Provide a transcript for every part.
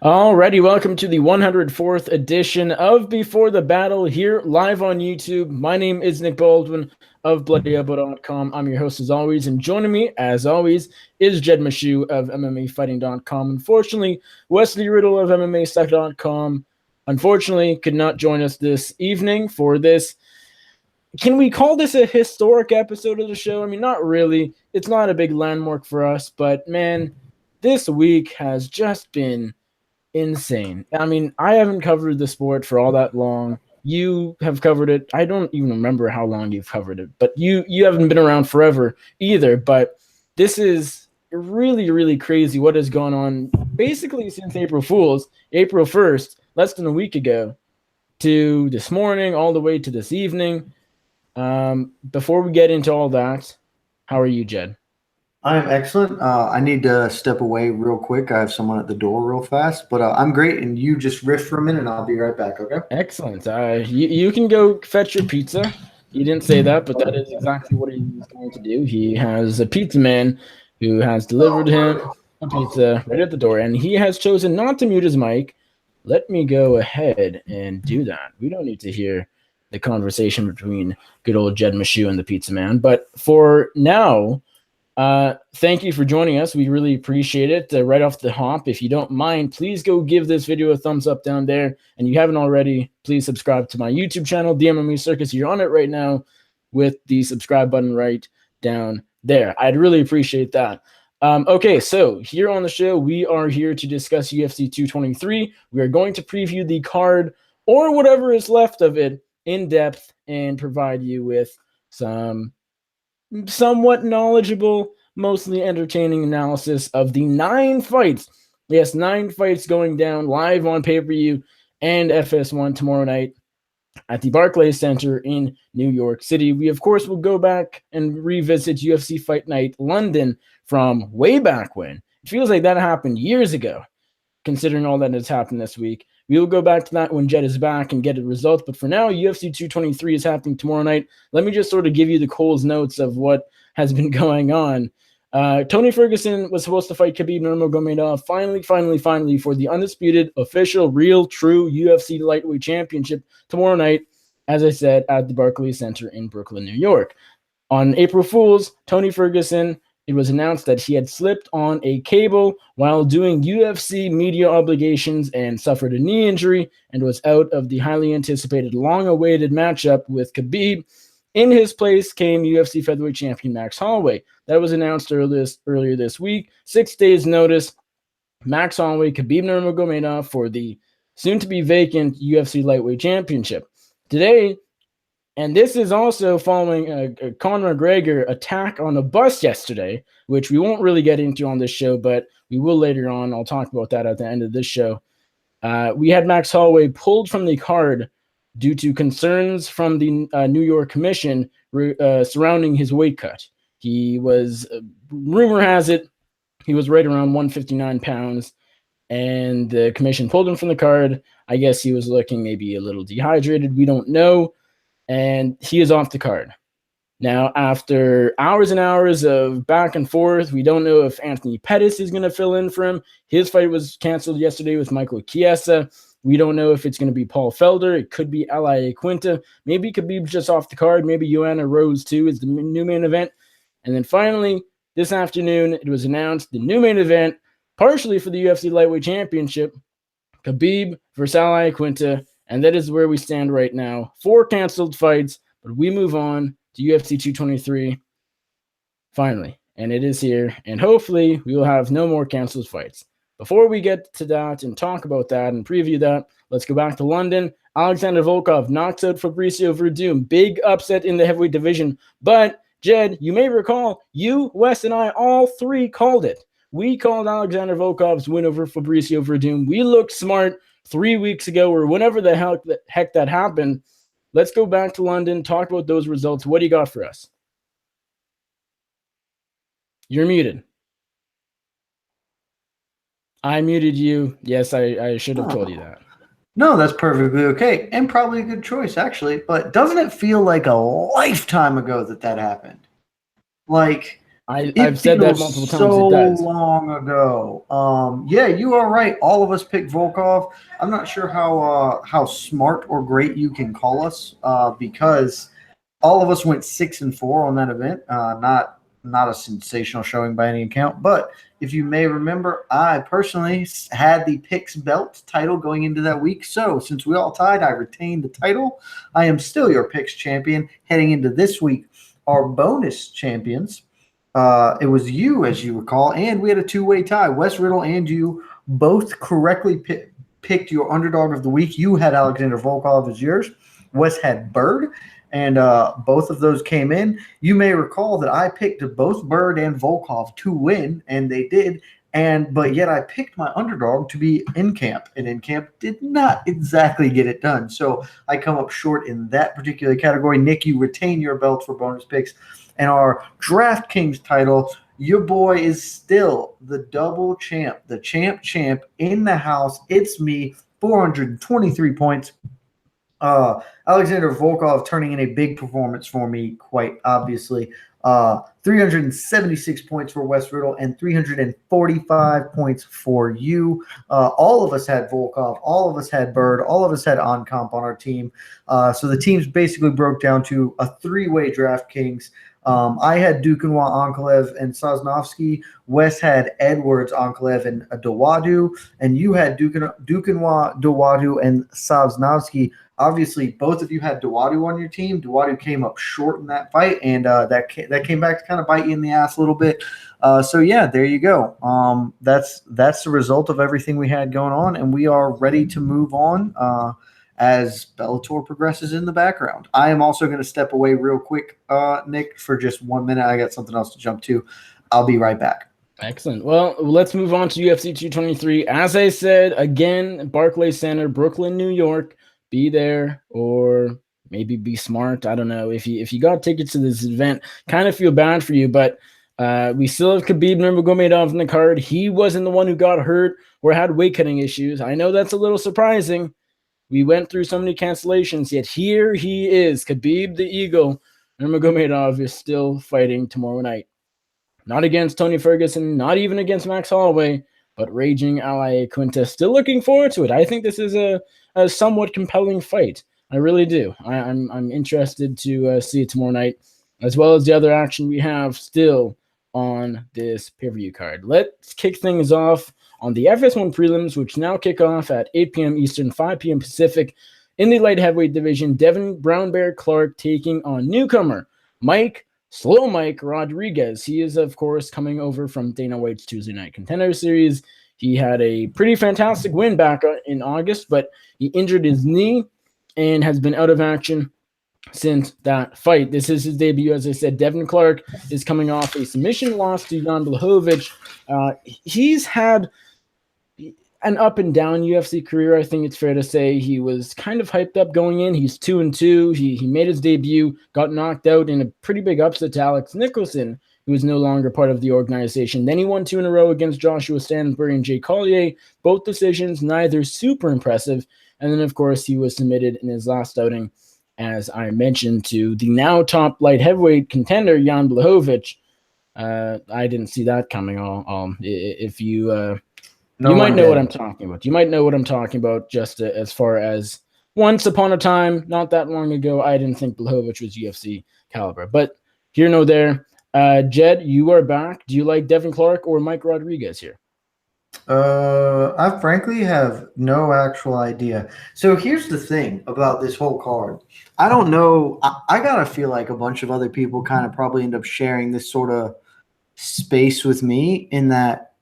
Alrighty, welcome to the 104th edition of Before the Battle here live on YouTube. My name is Nick Baldwin of BloodyElbow.com. I'm your host as always, and joining me as always is Jed Meshew of MMAfighting.com. Unfortunately, Wesley Riddle of MMAstuck.com unfortunately could not join us this evening for this. Can we call this a historic episode of the show? I mean, not really. It's not a big landmark for us, but man, this week has just been insane. I mean, I haven't covered the sport for all that long. You have covered it. I don't even remember how long you've covered it, but you haven't been around forever either. But this is really, really crazy what has gone on basically since April Fool's, April 1st, less than a week ago, to this morning, all the way to this evening. Before we get into all that, how are you, Jed? I'm excellent. I need to step away real quick. I have someone at the door real fast, but I'm great. And you just riff for a minute and I'll be right back, okay? Excellent. You can go fetch your pizza. He didn't say that, but that is exactly what he's going to do. He has a pizza man who has delivered him a pizza right at the door, and he has chosen not to mute his mic. Let me go ahead and do that. We don't need to hear the conversation between good old Jed Meshew and the pizza man. But for now, thank you for joining us. We really appreciate it. Right off the hop, if you don't mind, please go give this video a thumbs up down there. And you haven't already, please subscribe to my YouTube channel, The MMA Circus. You're on it right now with the subscribe button right down there. I'd really appreciate that. Okay, so here on the show, we are here to discuss UFC 223. We are going to preview the card or whatever is left of it in depth and provide you with some somewhat knowledgeable, mostly entertaining analysis of the 9 fights. Yes, 9 fights going down live on pay-per-view and FS1 tomorrow night at the Barclays Center in New York City. We, of course, will go back and revisit UFC Fight Night London from way back when. It feels like that happened years ago, considering all that has happened this week. We will go back to that when Jed is back and get the results. But for now, UFC 223 is happening tomorrow night. Let me just sort of give you the Cole's notes of what has been going on. Tony Ferguson was supposed to fight Khabib Nurmagomedov finally for the undisputed, official, real, true UFC lightweight championship tomorrow night, as I said, at the Barclays Center in Brooklyn, New York. On April Fool's, Tony Ferguson, it was announced that he had slipped on a cable while doing UFC media obligations and suffered a knee injury and was out of the highly anticipated, long-awaited matchup with Khabib. In his place came UFC featherweight champion Max Holloway. That was announced earlier this week. 6 days' notice, Max Holloway, Khabib Nurmagomedov for the soon-to-be vacant UFC lightweight championship. Today, and this is also following a Conor McGregor attack on a bus yesterday, which we won't really get into on this show, but we will later on. I'll talk about that at the end of this show. We had Max Holloway pulled from the card due to concerns from the New York Commission surrounding his weight cut. He was, rumor has it, he was right around 159 pounds, and the commission pulled him from the card. I guess he was looking maybe a little dehydrated. We don't know. And he is off the card. Now, after hours and hours of back and forth, we don't know if Anthony Pettis is going to fill in for him. His fight was canceled yesterday with Michael Chiesa. We don't know if it's going to be Paul Felder. It could be Iaquinta. Maybe Khabib's just off the card. Maybe Joanna Rose, too, is the new main event. And then finally, this afternoon, it was announced the new main event, partially for the UFC Lightweight Championship, Khabib versus Iaquinta. And that is where we stand right now. 4 canceled fights, but we move on to UFC 223 finally. And it is here. And hopefully we will have no more canceled fights. Before we get to that and talk about that and preview that, let's go back to London. Alexander Volkov knocks out Fabricio Verdum. Big upset in the heavyweight division. But, Jed, you may recall, you, Wes, and I all 3 called it. We called Alexander Volkov's win over Fabricio Verdum. We looked smart 3 weeks ago or whenever the heck that happened. Let's go back to London, talk about those results. What do you got for us? You're muted. I muted you. Yes, I should have told you that. No, that's perfectly okay. And probably a good choice, actually. But doesn't it feel like a lifetime ago that happened? Like, I've said that multiple times. It does. So long ago. Yeah, you are right. All of us picked Volkov. I'm not sure how smart or great you can call us because all of us went 6-4 on that event. Not a sensational showing by any account, but if you may remember, I personally had the Picks belt title going into that week. So since we all tied, I retained the title. I am still your Picks champion heading into this week. Our bonus champions, it was you, as you recall, and we had a two-way tie. Wes Riddle and you both correctly picked your underdog of the week. You had Alexander Volkov as yours. Wes had Bird. And both of those came in. You may recall that I picked both Bird and Volkov to win, and they did. But yet I picked my underdog to be In Camp, and In Camp did not exactly get it done. So I come up short in that particular category. Nick, you retain your belt for bonus picks. And our DraftKings title, your boy is still the double champ, the champ in the house. It's me, 423 points. Alexander Volkov turning in a big performance for me, quite obviously. 376 points for Wes Riddle and 345 points for you. All of us had Volkov. All of us had Bird. All of us had On-Comp on our team. So the teams basically broke down to a three-way DraftKings. I had Dukanwa, Ankalev, and Sosnovsky. Wes had Edwards, Ankalev, and Dawadu. And you had Dukanwa, Dawadu, and Sosnovsky. Obviously, both of you had Dawadu on your team. Dawadu came up short in that fight, and that came back to kind of bite you in the ass a little bit. So, yeah, there you go. That's the result of everything we had going on, and we are ready to move on as Bellator progresses in the background. I am also going to step away real quick, Nick, for just 1 minute. I got something else to jump to. I'll be right back. Excellent. Well, let's move on to UFC 223. As I said, again, Barclays Center, Brooklyn, New York. Be there or maybe be smart. I don't know. If you got tickets to this event, kind of feel bad for you, but we still have Khabib Nurmagomedov in the card. He wasn't the one who got hurt or had weight cutting issues. I know that's a little surprising. We went through so many cancellations, yet here he is. Khabib the Eagle Nurmagomedov is still fighting tomorrow night. Not against Tony Ferguson, not even against Max Holloway, but raging ally Iaquinta. Still looking forward to it. I think this is a somewhat compelling fight. I really do. I'm interested to see it tomorrow night, as well as the other action we have still on this pay-per-view card. Let's kick things off on the FS1 prelims, which now kick off at 8 p.m. Eastern, 5 p.m. Pacific. In the light heavyweight division, Devin Brown Bear Clark taking on newcomer Slow Mike Rodriguez. He is, of course, coming over from Dana White's Tuesday Night Contender Series. He had a pretty fantastic win back in August, but he injured his knee and has been out of action since that fight. This is his debut. As I said, Devin Clark is coming off a submission loss to Jan Blachowicz. He's had an up and down UFC career. I think it's fair to say he was kind of hyped up going in. He's 2-2. He made his debut, got knocked out in a pretty big upset to Alex Nicholson, who is no longer part of the organization. Then he won 2 in a row against Joshua Stansbury and Jay Collier. Both decisions, neither super impressive. And then, of course, he was submitted in his last outing, as I mentioned, to the now top light heavyweight contender, Jan Blachowicz. I didn't see that coming. If you... you might know what I'm talking about. You might know what I'm talking about just as far as once upon a time, not that long ago, I didn't think Blachowicz was UFC caliber. But here, no there. Jed, you are back. Do you like Devin Clark or Mike Rodriguez here? I frankly have no actual idea. So here's the thing about this whole card. I don't know. I gotta feel like a bunch of other people kind of probably end up sharing this sort of space with me in that,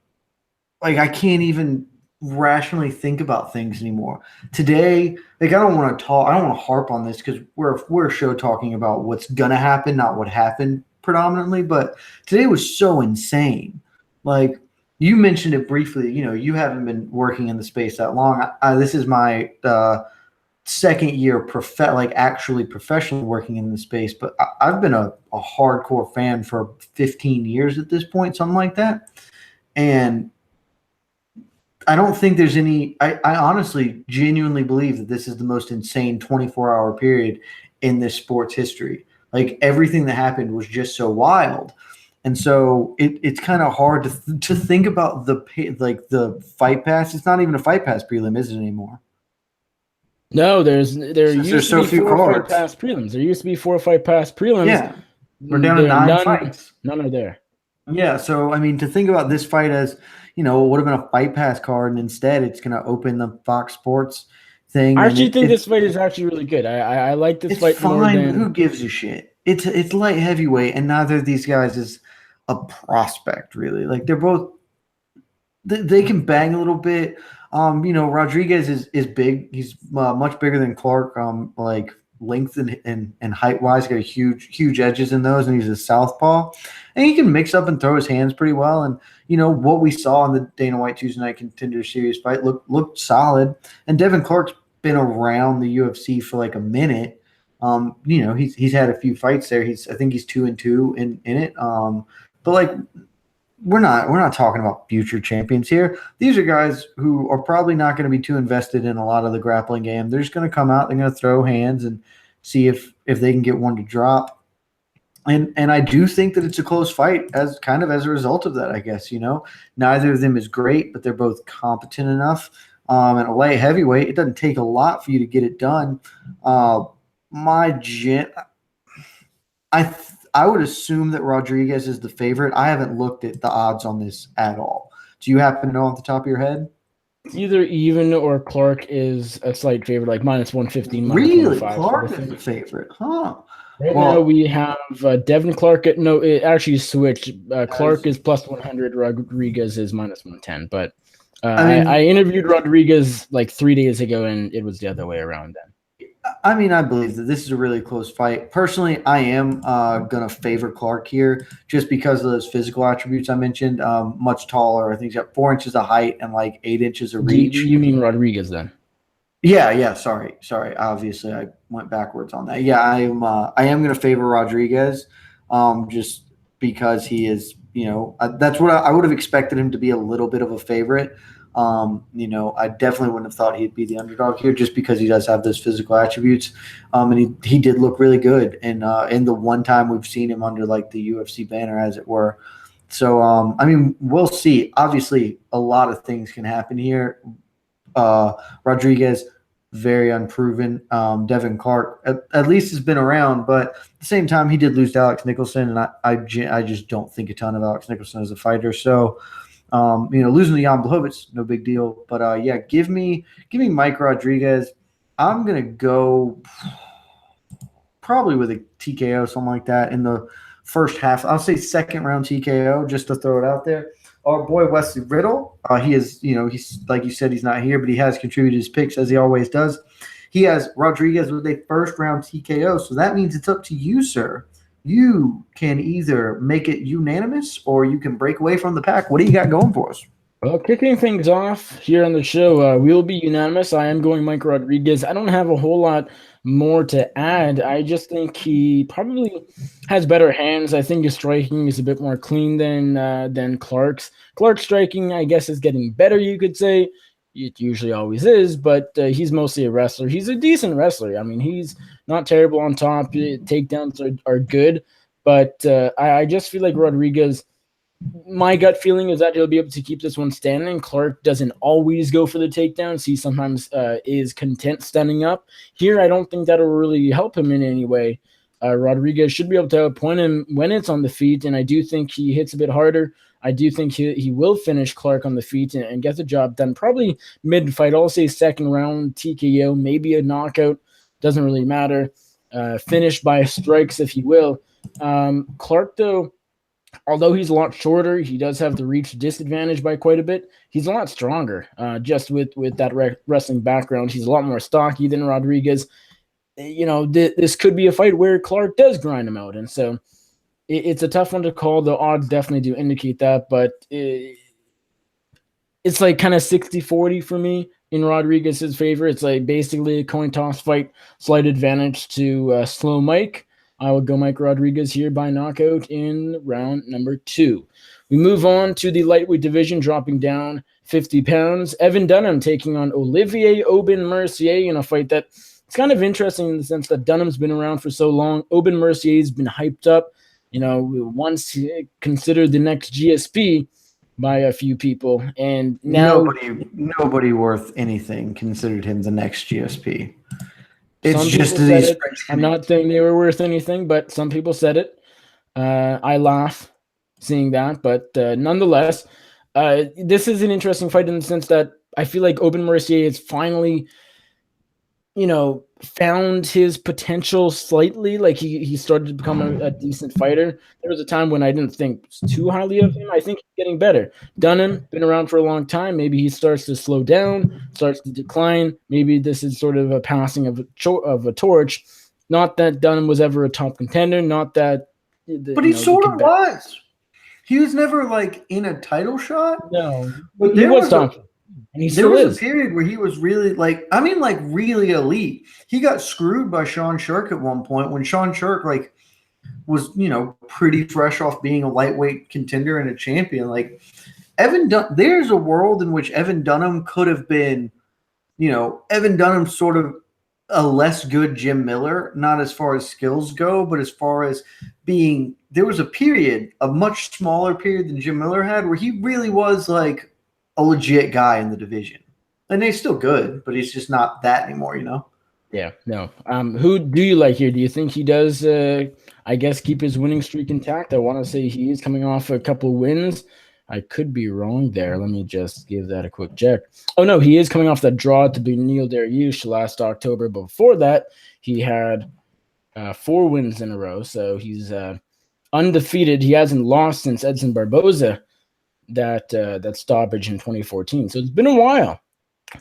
like, I can't even rationally think about things anymore. Today, like, I don't want to harp on this because we're a show talking about what's gonna happen, not what happened predominantly. But today was so insane. Like, you mentioned it briefly. You know, you haven't been working in the space that long. This is my second year actually professionally working in the space, but I've been a hardcore fan for 15 years at this point, something like that. And I don't think there's any – I honestly genuinely believe that this is the most insane 24-hour period in this sport's history. Like, everything that happened was just so wild. And so it's kind of hard to think about the fight pass. It's not even a fight pass prelim, is it anymore? No, there Since used there's to so be few 4 or 5 cards. past prelims. There used to be 4 or 5 past prelims. Yeah, we're down to 9 fights. None are there. Yeah, so I mean, to think about this fight as, it would have been a fight pass card, and instead it's going to open the Fox Sports thing. I actually think this fight is actually really good. I like this fight fine. more than Who gives a shit? It's light heavyweight, and neither of these guys is a prospect really. Like they're both they can bang a little bit. Rodriguez is big. He's much bigger than Clark. Like length and height wise, got a huge edges in those, and he's a southpaw, and he can mix up and throw his hands pretty well. And what we saw in the Dana White Tuesday Night Contender Series fight looked solid. And Devin Clark's been around the UFC for like a minute. He's had a few fights there. I think he's 2-2 in it. But like we're not talking about future champions here. These are guys who are probably not going to be too invested in a lot of the grappling game. They're just going to come out, they're going to throw hands and see if they can get one to drop. And I do think that it's a close fight as a result of that, I guess. Neither of them is great, but they're both competent enough. And a light heavyweight, it doesn't take a lot for you to get it done. I would assume that Rodriguez is the favorite. I haven't looked at the odds on this at all. Do you happen to know off the top of your head? Either even or Clark is a slight favorite, like -115. Really? Clark is the favorite, huh? Right now we have Devin Clark at it actually switched. Clark is +100, Rodriguez is -110. But I interviewed Rodriguez like 3 days ago, and it was the other way around then. I mean, I believe that this is a really close fight. Personally, I am going to favor Clark here just because of those physical attributes I mentioned. Much taller. I think he's got 4 inches of height and like 8 inches of reach. You mean Rodriguez then? Yeah. Sorry. Obviously, I went backwards on that. Yeah, I am going to favor Rodriguez just because he is, that's what I would have expected him to be a little bit of a favorite. I definitely wouldn't have thought he'd be the underdog here just because he does have those physical attributes. And he did look really good in the one time we've seen him under like the UFC banner, as it were. So, we'll see. Obviously, a lot of things can happen here. Rodriguez, very unproven. Devin Clark, at least has been around, but at the same time, he did lose to Alex Nicholson, and I just don't think a ton of Alex Nicholson as a fighter. So, losing to Jan Blachowicz, no big deal. But give me Mike Rodriguez. I'm gonna go probably with a TKO, something like that, in the first half. I'll say second round TKO, just to throw it out there. Our boy Wesley Riddle, he is, he's like you said, he's not here, but he has contributed his picks as he always does. He has Rodriguez with a first round TKO, so that means it's up to you, sir. You can either make it unanimous or you can break away from the pack. What do you got going for us? Well, kicking things off here on the show, we'll be unanimous. I am going Mike Rodriguez. I don't have a whole lot more to add. I just think he probably has better hands. I think his striking is a bit more clean than Clark's. Clark's striking, I guess, is getting better, you could say. It usually always is, but he's mostly a wrestler. He's a decent wrestler. I mean, he's not terrible on top. Takedowns are good, but I just feel like Rodriguez, my gut feeling is that he'll be able to keep this one standing. Clark doesn't always go for the takedowns. He sometimes is content standing up. Here, I don't think that'll really help him in any way. Rodriguez should be able to outpoint him when it's on the feet, and I do think he hits a bit harder. I do think he will finish Clark on the feet and get the job done. Probably mid-fight. I'll say second round TKO, maybe a knockout. Doesn't really matter. Finish by strikes, if you will. Clark, though, although he's a lot shorter, he does have the reach disadvantage by quite a bit. He's a lot stronger just with that wrestling background. He's a lot more stocky than Rodriguez. This could be a fight where Clark does grind him out. And so it's a tough one to call. The odds definitely do indicate that, but it's like kind of 60-40 for me in Rodriguez's favor. It's like basically a coin toss fight, slight advantage to slow Mike. I would go Mike Rodriguez here by knockout in round number 2. We move on to the lightweight division, dropping down 50 pounds. Evan Dunham taking on Olivier Aubin-Mercier in a fight that it's kind of interesting in the sense that Dunham's been around for so long. Aubin-Mercier's been hyped up. once considered the next GSP by a few people, and now nobody worth anything considered him the next GSP. It's some just people said it. I'm not saying they were worth anything, but some people said it. I laugh seeing that, but nonetheless, this is an interesting fight in the sense that I feel like Aubin Mercier is finally, found his potential slightly. Like he started to become a decent fighter. There was a time when I didn't think too highly of him. I think he's getting better. Dunham, been around for a long time. Maybe he starts to slow down, starts to decline. Maybe this is sort of a passing of a torch. Not that Dunham was ever a top contender. Not that. But he sort of was. He was never like in a title shot. No, but he was talking. And there was a period where he was really really elite. He got screwed by Sean Sherk at one point when Sean Sherk was pretty fresh off being a lightweight contender and a champion. Like there's a world in which Evan Dunham could have been, Evan Dunham sort of a less good Jim Miller, not as far as skills go, but as far as being. There was a period, a much smaller period than Jim Miller had, where he really was like a legit guy in the division. And he's still good, but he's just not that anymore, Yeah, no. Who do you like here? Do you think he does, keep his winning streak intact? I want to say he is coming off a couple wins. I could be wrong there. Let me just give that a quick check. Oh, no, he is coming off that draw to Beneil Dariush last October. Before that, he had 4 wins in a row, so he's undefeated. He hasn't lost since Edson Barboza that stoppage in 2014. So it's been a while.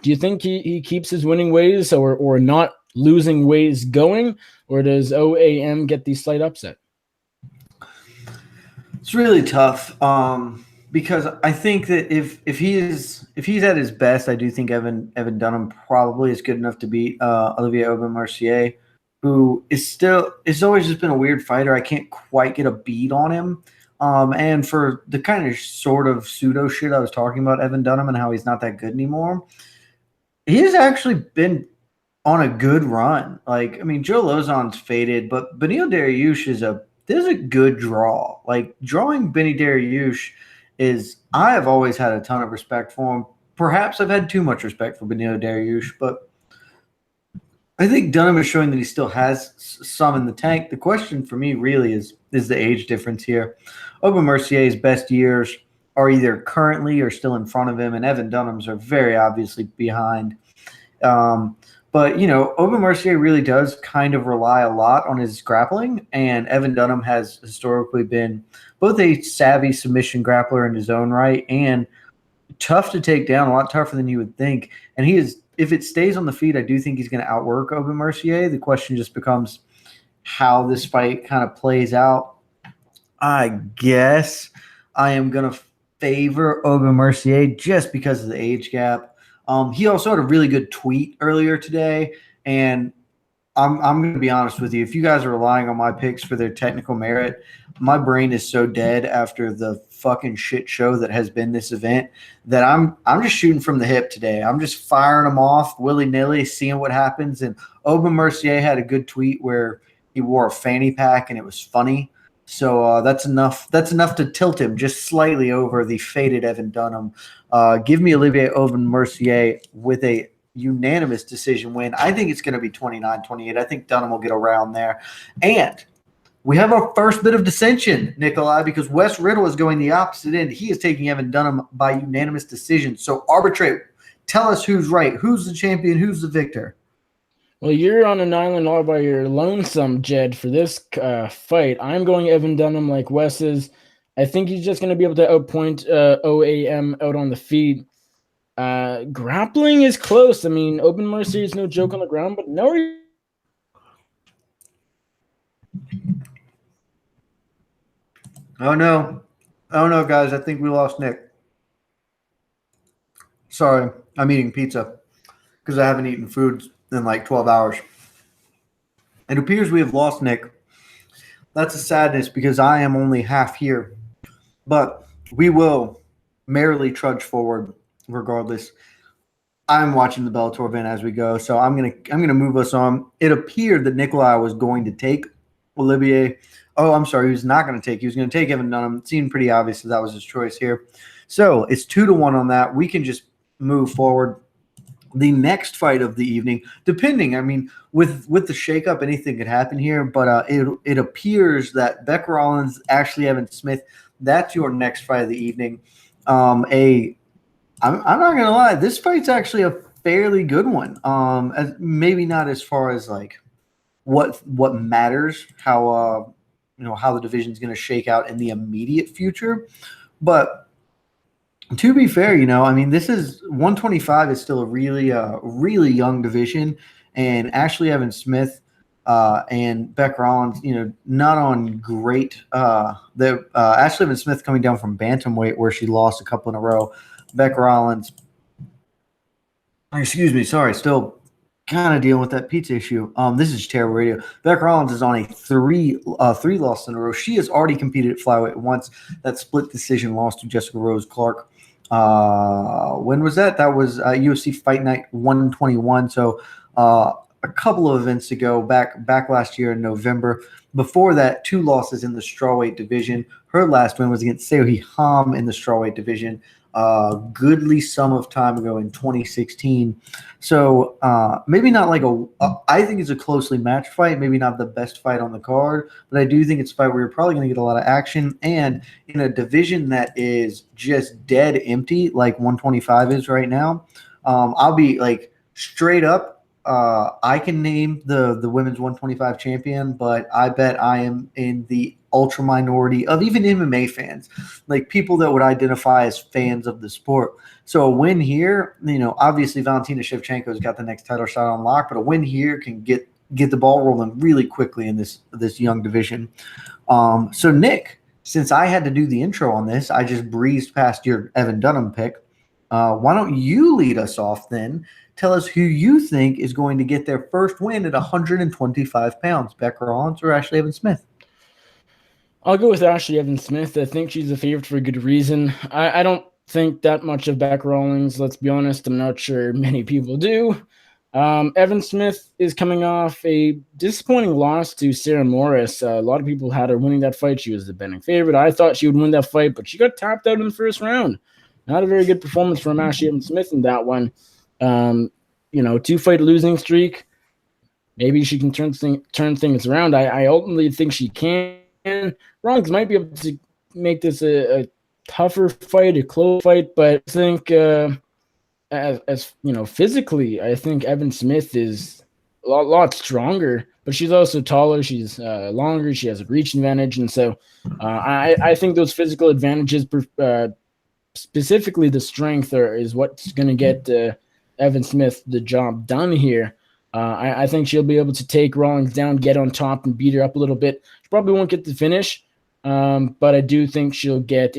Do you think he keeps his winning ways or not losing ways going, or does OAM get the slight upset? It's really tough because I think that if he's at his best, I do think Evan Dunham probably is good enough to beat Olivier Aubin Mercier, who is always just been a weird fighter. I can't quite get a beat on him. And for the kind of sort of pseudo shit I was talking about Evan Dunham and how he's not that good anymore, he has actually been on a good run. Like, I mean, Joe Lozon's faded, but Beneil Dariush there's a good draw. Like, drawing Benny Dariush I have always had a ton of respect for him. Perhaps I've had too much respect for Beneil Dariush, but I think Dunham is showing that he still has some in the tank. The question for me really is the age difference here. Aubin Mercier's best years are either currently or still in front of him, and Evan Dunham's are very obviously behind. But, Aubin Mercier really does kind of rely a lot on his grappling, and Evan Dunham has historically been both a savvy submission grappler in his own right and tough to take down, a lot tougher than you would think. And if it stays on the feet, I do think he's going to outwork Aubin Mercier. The question just becomes how this fight kind of plays out. I guess I am going to favor Aubin Mercier just because of the age gap. He also had a really good tweet earlier today, and I'm going to be honest with you. If you guys are relying on my picks for their technical merit, my brain is so dead after the fucking shit show that has been this event that I'm just shooting from the hip today. I'm just firing them off willy-nilly, seeing what happens. And Aubin Mercier had a good tweet where he wore a fanny pack, and it was funny. So that's enough. That's enough to tilt him just slightly over the faded Evan Dunham. Give me Olivier Aubin Mercier with a unanimous decision win. I think it's going to be 29-28. I think Dunham will get around there. And we have our first bit of dissension, Nikolai, because Wes Riddle is going the opposite end. He is taking Evan Dunham by unanimous decision. So arbitrate. Tell us who's right. Who's the champion? Who's the victor? Well, you're on an island all by your lonesome, Jed, for this fight. I'm going Evan Dunham like Wes is. I think he's just going to be able to outpoint OAM out on the feet. Grappling is close. I mean, Aubin Mercier is no joke on the ground, but no. Oh, no, guys. I think we lost Nick. Sorry, I'm eating pizza because I haven't eaten food in like 12 hours. It appears we have lost Nick. That's a sadness because I am only half here. But we will merrily trudge forward regardless. I'm watching the Bellator event as we go, so I'm gonna move us on. It appeared that Nikolai was going to take Olivier Oh, I'm sorry. He was not going to take. He was going to take Evan Dunham. It seemed pretty obvious that was his choice here. So it's 2-1 on that. We can just move forward. The next fight of the evening, depending, I mean, with the shakeup, anything could happen here. But it appears that Beck Rollins, Ashley Evans Smith, that's your next fight of the evening. I'm not gonna lie, this fight's actually a fairly good one. Maybe not as far as like what matters, how how the division's going to shake out in the immediate future, but to be fair, I mean, this is 125 is still a really young division, and Ashley Evans Smith and Beck Rollins, not on great. Ashley Evans Smith coming down from bantamweight where she lost a couple in a row. Beck Rollins, excuse me, sorry, still kind of dealing with that pizza issue. This is terrible radio. Beck Rollins is on a three loss in a row. She has already competed at flyweight once. That split decision loss to Jessica Rose Clark. When was that? That was UFC Fight Night 121. So a couple of events ago, back last year in November. Before that, 2 losses in the strawweight division. Her last win was against Seohee Ham in the strawweight division. Goodly sum of time ago in 2016. So maybe not like I think it's a closely matched fight, maybe not the best fight on the card, but I do think it's a fight where you're probably going to get a lot of action, and in a division that is just dead empty like 125 is right now. I'll be like straight up, I can name the women's 125 champion, but I bet I am in the ultra minority of even MMA fans, like people that would identify as fans of the sport. So a win here, obviously Valentina Shevchenko's got the next title shot on lock, but a win here can get the ball rolling really quickly in this young division. So Nick, since I had to do the intro on this, I just breezed past your Evan Dunham pick. Why don't you lead us off then? Tell us who you think is going to get their first win at 125 pounds, Beck Rollins or Ashley Evans Smith? I'll go with Ashley Evans Smith. I think she's a favorite for a good reason. I don't think that much of Beck Rollins, let's be honest. I'm not sure many people do. Evan Smith is coming off a disappointing loss to Sarah Morris. A lot of people had her winning that fight. She was the betting favorite. I thought she would win that fight, but she got tapped out in the first round. Not a very good performance from Ashley Evans Smith in that one. 2-fight losing streak. Maybe she can turn things around. I ultimately think she can. Rollins might be able to make this a tougher fight, a close fight, but I think as physically, I think Evan Smith is a lot stronger, but she's also taller, she's longer, she has a reach advantage, and so I think those physical advantages, specifically the strength, is what's going to get Evan Smith the job done here. I think she'll be able to take Rollins down, get on top, and beat her up a little bit. She probably won't get the finish, but I do think she'll get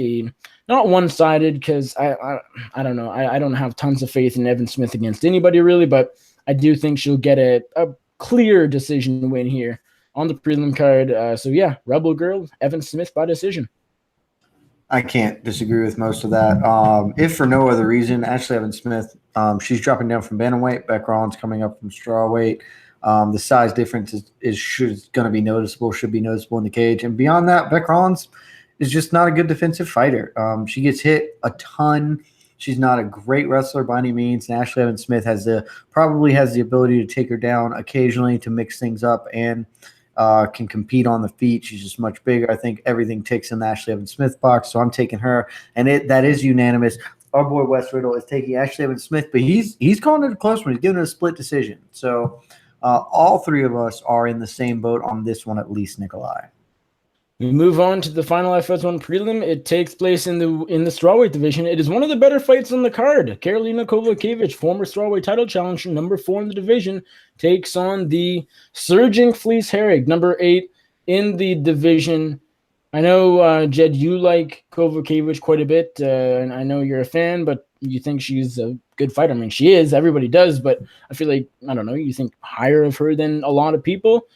not one-sided, because I don't know. I don't have tons of faith in Evan Smith against anybody really, but I do think she'll get a clear decision win here on the prelim card. So yeah, Rebel Girl, Evan Smith by decision. I can't disagree with most of that. If for no other reason, Ashley Evans Smith, she's dropping down from bantamweight. Beck Rollins coming up from strawweight. The size difference is going to be noticeable, should be noticeable in the cage. And beyond that, Beck Rollins is just not a good defensive fighter. She gets hit a ton. She's not a great wrestler by any means. And Ashley Evans Smith probably has the ability to take her down occasionally to mix things up and can compete on the feet. She's just much bigger. I think everything ticks in the Ashley Evans Smith box, so I'm taking her, and that is unanimous. Our boy Wes Riddle is taking Ashley Evans Smith, but he's calling it a close one. He's giving it a split decision. So all three of us are in the same boat on this one, at least, Nikolai. We move on to the final FS1 prelim. It takes place in the strawweight division. It is one of the better fights on the card. Karolina Kowalkiewicz, former strawweight title challenger, number 4 in the division, takes on the surging Felice Herrig, number 8 in the division. I know, Jed, you like Kowalkiewicz quite a bit, and I know you're a fan, but you think she's a good fighter. I mean, she is. Everybody does, but I feel like, I don't know, you think higher of her than a lot of people.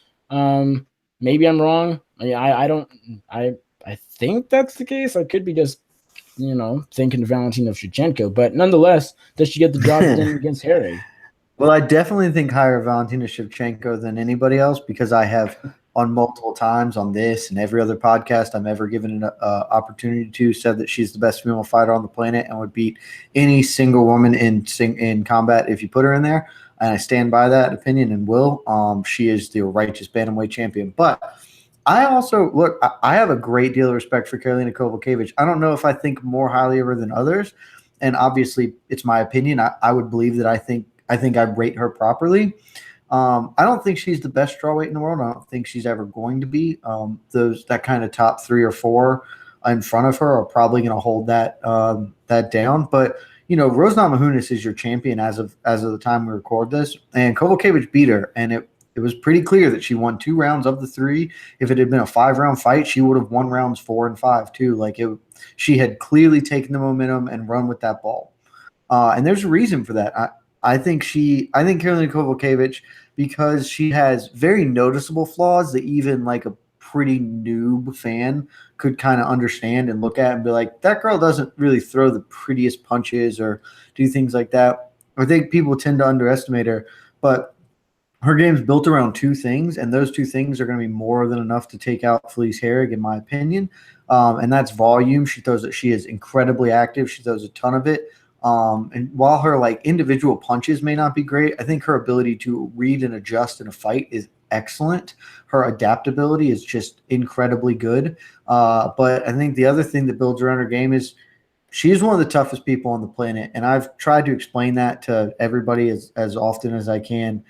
Maybe I'm wrong. I think that's the case. I could be just, thinking Valentina Shevchenko, but nonetheless, does she get the job done against Herrig? Well, I definitely think higher Valentina Shevchenko than anybody else, because I have on multiple times on this and every other podcast I'm ever given an opportunity to, said that she's the best female fighter on the planet and would beat any single woman in combat if you put her in there. And I stand by that opinion and will. She is the righteous bantamweight champion. But I also look. I have a great deal of respect for Karolina Kowalkiewicz. I don't know if I think more highly of her than others, and obviously it's my opinion. I would believe that I think I rate her properly. I don't think she's the best strawweight in the world. I don't think she's ever going to be. That kind of top 3 or 4 in front of her are probably going to hold that down. But Rose Namajunas is your champion as of the time we record this, and Kowalkiewicz beat her, and it was pretty clear that she won 2 rounds of the 3. If it had been a 5-round fight, she would have won rounds 4 and 5 too. She had clearly taken the momentum and run with that ball, and there's a reason for that. I think Karolina Kowalkiewicz, because she has very noticeable flaws that even like a pretty noob fan could kind of understand and look at and be like, that girl doesn't really throw the prettiest punches or do things like that. I think people tend to underestimate her, but her game's built around 2 things, and those 2 things are going to be more than enough to take out Felice Herrig, in my opinion. And that's volume. She is incredibly active. She throws a ton of it. And while her individual punches may not be great, I think her ability to read and adjust in a fight is excellent. Her adaptability is just incredibly good. But I think the other thing that builds around her game is she's one of the toughest people on the planet. And I've tried to explain that to everybody as often as I can.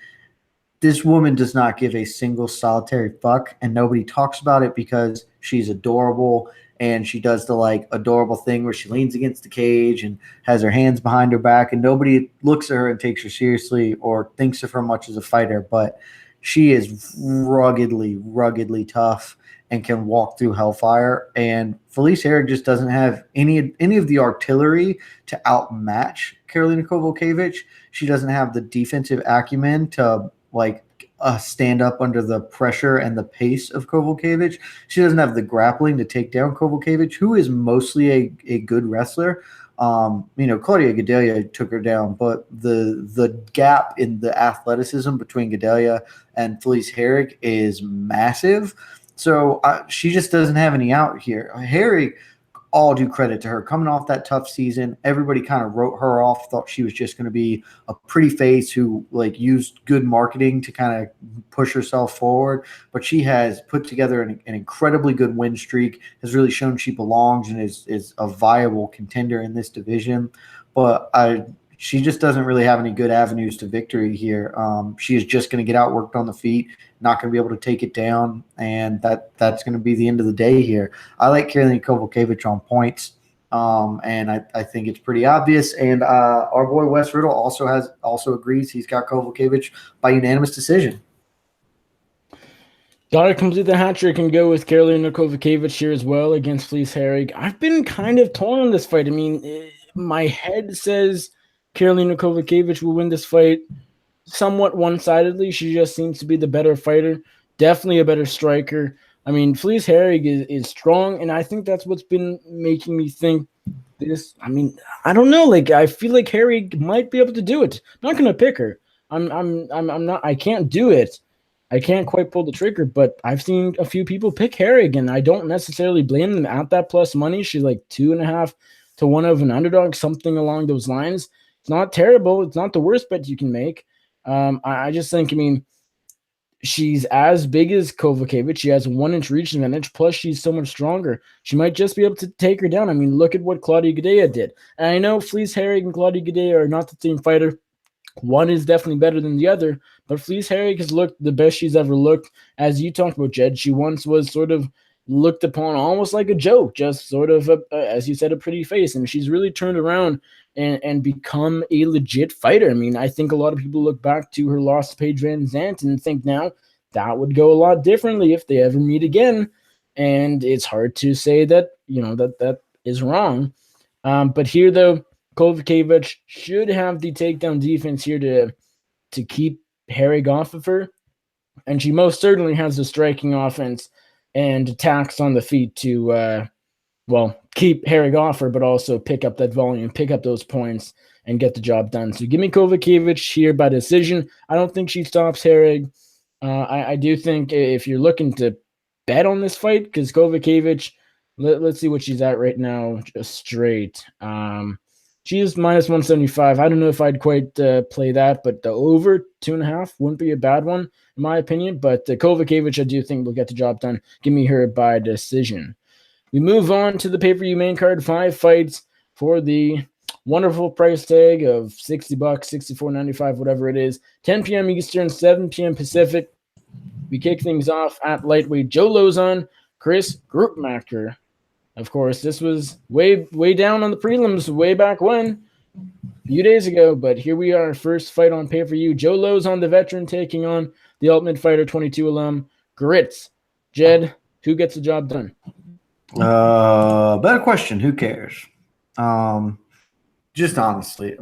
This woman does not give a single solitary fuck, and nobody talks about it because she's adorable. And she does the adorable thing where she leans against the cage and has her hands behind her back, and nobody looks at her and takes her seriously or thinks of her much as a fighter. But she is ruggedly tough and can walk through hellfire. And Felice Herrig just doesn't have any of the artillery to outmatch Karolina Kowalkiewicz. She doesn't have the defensive acumen to stand up under the pressure and the pace of Kowalkiewicz. She doesn't have the grappling to take down Kowalkiewicz, who is mostly a good wrestler. Claudia Gadelha took her down, but the gap in the athleticism between Gadelha and Felice Herrig is massive. So she just doesn't have any out here. Herrig, all due credit to her, coming off that tough season. Everybody kind of wrote her off, thought she was just going to be a pretty face who used good marketing to kind of push herself forward. But she has put together an incredibly good win streak, has really shown she belongs and is a viable contender in this division. But she just doesn't really have any good avenues to victory here. She is just going to get outworked on the feet, not going to be able to take it down, and that's going to be the end of the day here. I like Karolina Kowalkiewicz on points, and I think it's pretty obvious. And our boy Wes Riddle also agrees. He's got Kowalkiewicz by unanimous decision. Gotta complete the hat trick and go with Karolina Kowalkiewicz here as well against Felice Herrig. I've been kind of torn on this fight. I mean, my head says Karolina Kowalkiewicz will win this fight somewhat one-sidedly. She just seems to be the better fighter, definitely a better striker. I mean, Felice Herrig is strong, and I think that's what's been making me think this. I mean, I don't know. I feel like Herrig might be able to do it. I'm not gonna pick her. I'm not. I can't do it. I can't quite pull the trigger, but I've seen a few people pick Herrig, and I don't necessarily blame them at that plus money. She's 2.5 to 1 of an underdog, something along those lines. It's not terrible. It's not the worst bet you can make. I just think, she's as big as Kowalkiewicz. She has a 1-inch reach advantage, plus she's so much stronger. She might just be able to take her down. I mean, look at what Claudia Gadelha did. And I know Felice Herrig and Claudia Gadelha are not the same fighter. One is definitely better than the other, but Felice Herrig has looked the best she's ever looked. As you talked about, Jed, she once was sort of looked upon almost like a joke, just sort of, as you said, a pretty face. And she's really turned around and become a legit fighter. I mean, I think a lot of people look back to her loss to Paige Van Zandt and think now that would go a lot differently if they ever meet again. And it's hard to say that, that is wrong. But here, though, Kowalkiewicz should have the takedown defense here to keep Herrig off of her. And she most certainly has the striking offense and attacks on the feet to, keep Herrig off her, but also pick up that volume, pick up those points, and get the job done. So give me Kowalkiewicz here by decision. I don't think she stops Herrig. I do think if you're looking to bet on this fight, because Kovacevic, let's see what she's at right now, just straight. She is minus 175. I don't know if I'd quite play that, but the over 2.5 wouldn't be a bad one, in my opinion. But Kovacevic, I do think will get the job done. Give me her by decision. We move on to the pay-per-view main card, 5 fights for the wonderful price tag of $60, $64.95, whatever it is. 10 p.m. Eastern, 7 p.m. Pacific. We kick things off at lightweight. Joe Lozon, Chris Groupmacher. Of course, this was way down on the prelims way back when, a few days ago, but here we are, first fight on pay-per-view. Joe Lozon, the veteran, taking on the Ultimate Fighter 22 alum, Grits. Jed, who gets the job done? Better question. Who cares? Just honestly,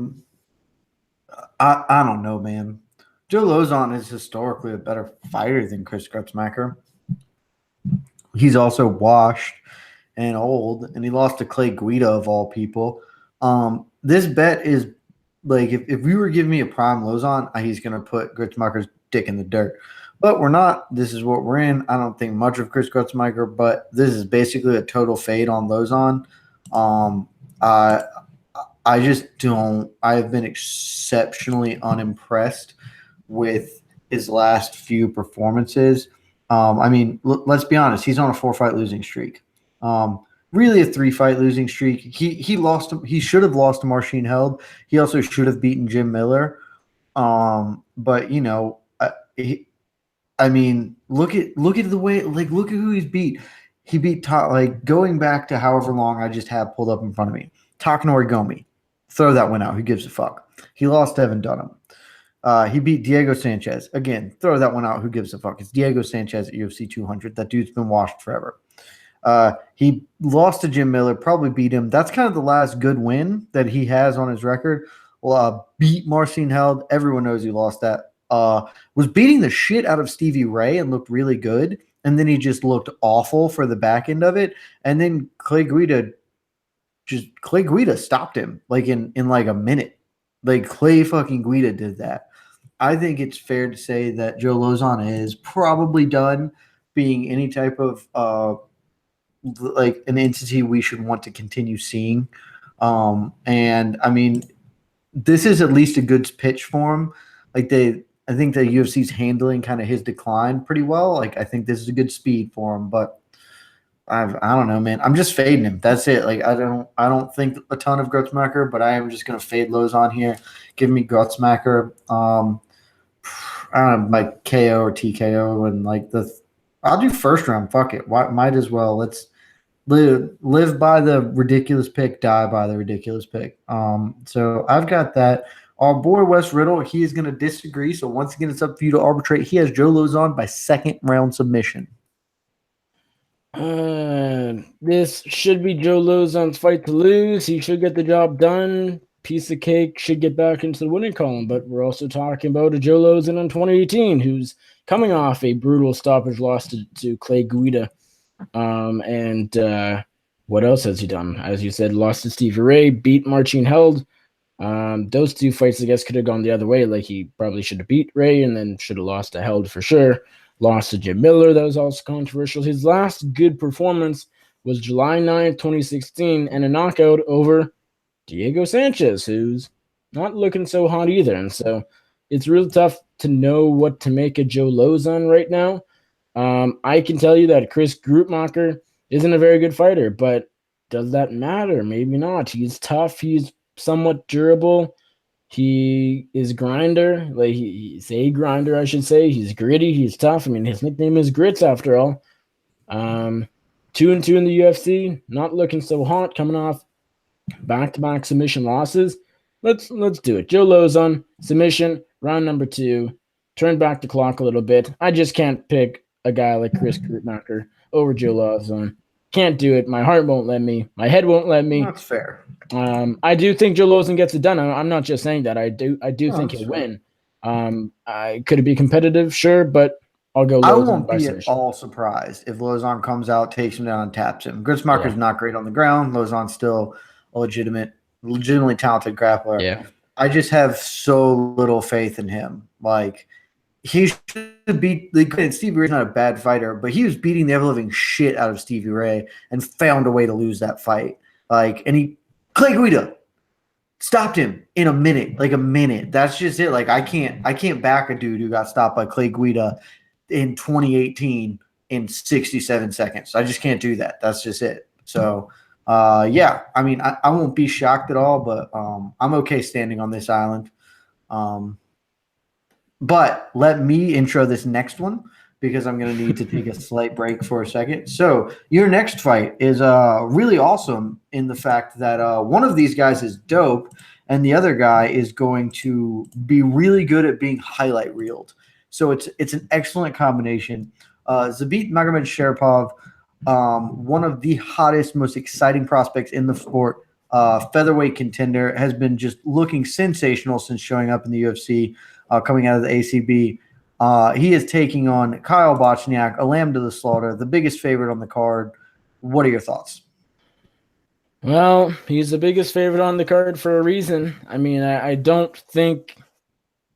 I don't know, man. Joe Lozon is historically a better fighter than Chris Grutzmacher. He's also washed and old, and he lost to Clay Guida of all people. This bet is like if we were giving me a prime Lozon, he's going to put Grutzmacher's dick in the dirt. But we're not. This is what we're in. I don't think much of Chris Grutzmacher, but this is basically a total fade on Lozon. I just don't. I have been exceptionally unimpressed with his last few performances. I mean, let's be honest. He's on a 4-fight losing streak. Really a 3-fight losing streak. He lost. He should have lost to Marcin Held. He also should have beaten Jim Miller. But you know, I mean, look at the way. Like, look at who he's beat. He beat going back to however long I just have pulled up in front of me. Takanori Gomi. Throw that one out. Who gives a fuck? He lost to Evan Dunham. He beat Diego Sanchez. Again, throw that one out. Who gives a fuck? It's Diego Sanchez at UFC 200. That dude's been washed forever. He lost to Jim Miller, probably beat him. That's kind of the last good win that he has on his record. Beat Marcin Held. Everyone knows he lost that. Was beating the shit out of Stevie Ray and looked really good. And then he just looked awful for the back end of it. And then Clay Guida stopped him like in like a minute. Like Clay fucking Guida did that. I think it's fair to say that Joe Lozon is probably done being any type of like an entity we should want to continue seeing. And I mean, this is at least a good pitch for him. I think the UFC's handling kind of his decline pretty well. Like, I think this is a good speed for him, but I don't know, man. I'm just fading him. That's it. Like, I don't think a ton of Grutzmacher, but I am just going to fade Lozon here. Give me Grutzmacher. I don't know, like KO or TKO, and I'll do first round. Fuck it. Might as well. Let's live by the ridiculous pick, die by the ridiculous pick. So I've got that. Our boy Wes Riddle, he is going to disagree. So once again, it's up for you to arbitrate. He has Joe Lozon by 2nd round submission. This should be Joe Lozon's fight to lose. He should get the job done. Piece of cake, should get back into the winning column. But we're also talking about a Joe Lozon in 2018 who's coming off a brutal stoppage loss to Clay Guida. What else has he done? As you said, lost to Stevie Ray, beat Marcin Held. Those 2 fights, I guess, could have gone the other way. Like, he probably should have beat Ray and then should have lost to Held for sure. Lost to Jim Miller. That was also controversial. His last good performance was July 9th, 2016, and a knockout over Diego Sanchez, who's not looking so hot either. And so it's really tough to know what to make of Joe Lozon right now. I can tell you that Chris Groupmacher isn't a very good fighter, but does that matter? Maybe not. He's tough. He's somewhat durable. He is grinder. Like, he's a grinder, I should say. He's gritty. He's tough. I mean, his nickname is Grits after all. 2-2 in the UFC. Not looking so hot, coming off back-to-back submission losses. Let's do it. Joe Lozon, submission, round number 2. Turn back the clock a little bit. I just can't pick a guy like Chris Groupmacher over Joe Lozon. Can't do it. My heart won't let me. My head won't let me. That's fair. I do think Joe Lozon gets it done. I'm not just saying that. I do think he'll win. Could it be competitive? Sure, but I'll go Lozon. I won't be at all surprised if Lozon comes out, takes him down, and taps him. Grutzmacher's not great on the ground. Lozon's still a legitimately talented grappler. Yeah. I just have so little faith in him. Like, he should beat Stevie Ray's not a bad fighter, but he was beating the ever living shit out of Stevie Ray and found a way to lose that fight. Clay Guida stopped him in a minute. That's just it. Like I can't back a dude who got stopped by Clay Guida in 2018 in 67 seconds. I just can't do that. That's just it. So yeah, I mean, I won't be shocked at all, but I'm okay standing on this island. But let me intro this next one because I'm going to need to take a slight break for a second. So your next fight is really awesome in the fact that one of these guys is dope and the other guy is going to be really good at being highlight reeled. So it's an excellent combination. Zabit Magomedsharipov, one of the hottest, most exciting prospects in the sport, featherweight contender, has been just looking sensational since showing up in the UFC. Coming out of the ACB. He is taking on Kyle Bochniak, a lamb to the slaughter, the biggest favorite on the card. What are your thoughts? Well, he's the biggest favorite on the card for a reason. I mean, I don't think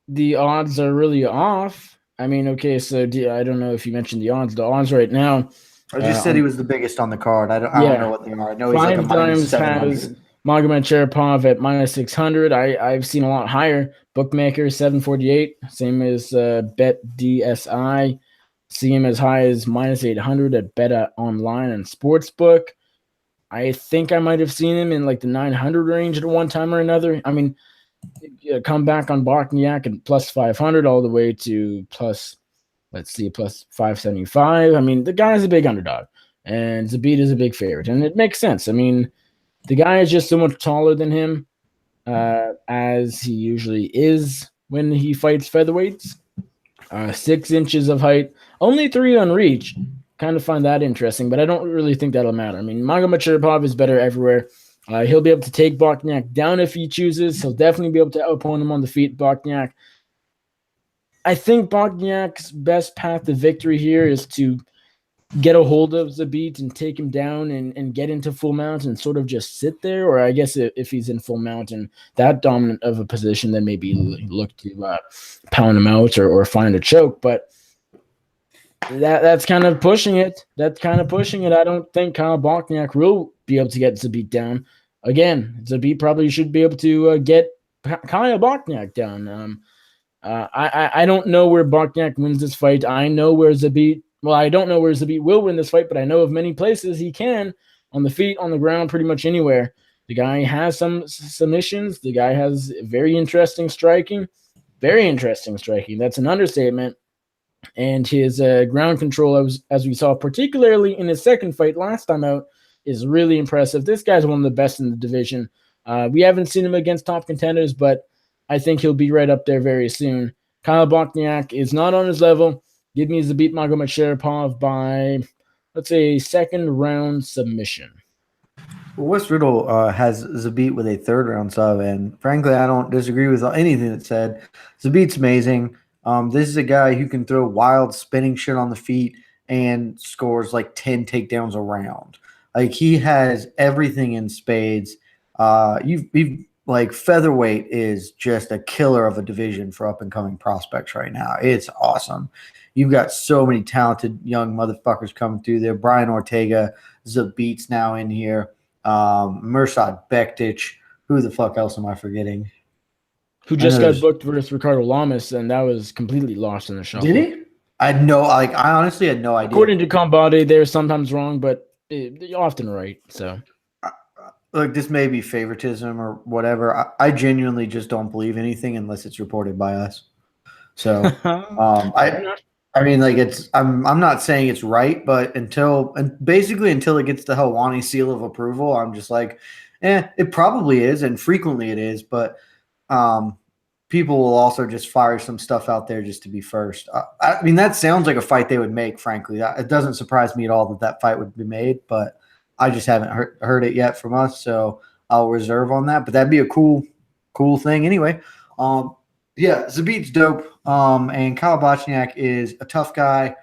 the odds are really off. I mean, okay, so I don't know if you mentioned the odds. The odds right now. I just said he was the biggest on the card. I don't know what they are. I know he's like a Five times has Magomedsharipov at minus 600. I've seen a lot higher. Bookmaker 748, same as Bet DSI. See him as high as minus 800 at Bet Online and Sportsbook. I think I might have seen him in like the 900 range at one time or another. I mean, come back on Bochniak and plus 500 all the way to plus 575. I mean, the guy's a big underdog, and Zabit is a big favorite, and it makes sense. I mean, the guy is just so much taller than him, as he usually is when he fights featherweights. 6 inches of height, only 3 on reach. Kind of find that interesting, but I don't really think that'll matter. I mean, Magomedsharipov is better everywhere. He'll be able to take Bochniak down if he chooses. He'll definitely be able to outpoint him on the feet. Bochniak. I think Bochniak's best path to victory here is to get a hold of Zabit and take him down and get into full mount and sort of just sit there. Or I guess if he's in full mount and that dominant of a position, then maybe look to pound him out or find a choke. But that's kind of pushing it. I don't think Kyle Bochniak will be able to get Zabit down. Again, Zabit probably should be able to get Kyle Bochniak down. I don't know where Bochniak wins this fight. I know where Zabit. Well, I don't know where Zabit will win this fight, but I know of many places he can, on the feet, on the ground, pretty much anywhere. The guy has some submissions. The guy has very interesting striking. Very interesting striking. That's an understatement. And his ground control, as we saw, particularly in his second fight last time out, is really impressive. This guy's one of the best in the division. We haven't seen him against top contenders, but I think he'll be right up there very soon. Kyle Bochniak is not on his level. Give me Zabit Magomedsharipov by, let's say, second round submission. Well, Wes Riddle has Zabit with a third round sub, and frankly, I don't disagree with anything that's said. Zabit's amazing. This is a guy who can throw wild spinning shit on the feet and scores like 10 takedowns a round. Like he has everything in spades. Like featherweight is just a killer of a division for up and coming prospects right now. It's awesome. You've got so many talented young motherfuckers coming through there. Brian Ortega, Zabit's now in here. Mirsad Bektic. Who the fuck else am I forgetting? Who just got booked versus Ricardo Lamas, and that was completely lost in the shuffle. Did he? I honestly had no idea. According to Combate, they're sometimes wrong, but they're often right. So, look, this may be favoritism or whatever. I genuinely just don't believe anything unless it's reported by us. So, I mean, like I'm not saying it's right, but until it gets the Helwani seal of approval, I'm just like, it probably is, and frequently it is, but people will also just fire some stuff out there just to be first. I mean, that sounds like a fight they would make, frankly. It doesn't surprise me at all that fight would be made, but I just haven't heard it yet from us, so I'll reserve on that. But that'd be a cool thing anyway. Yeah, Zabit's dope, and Kyle Bochniak is a tough guy.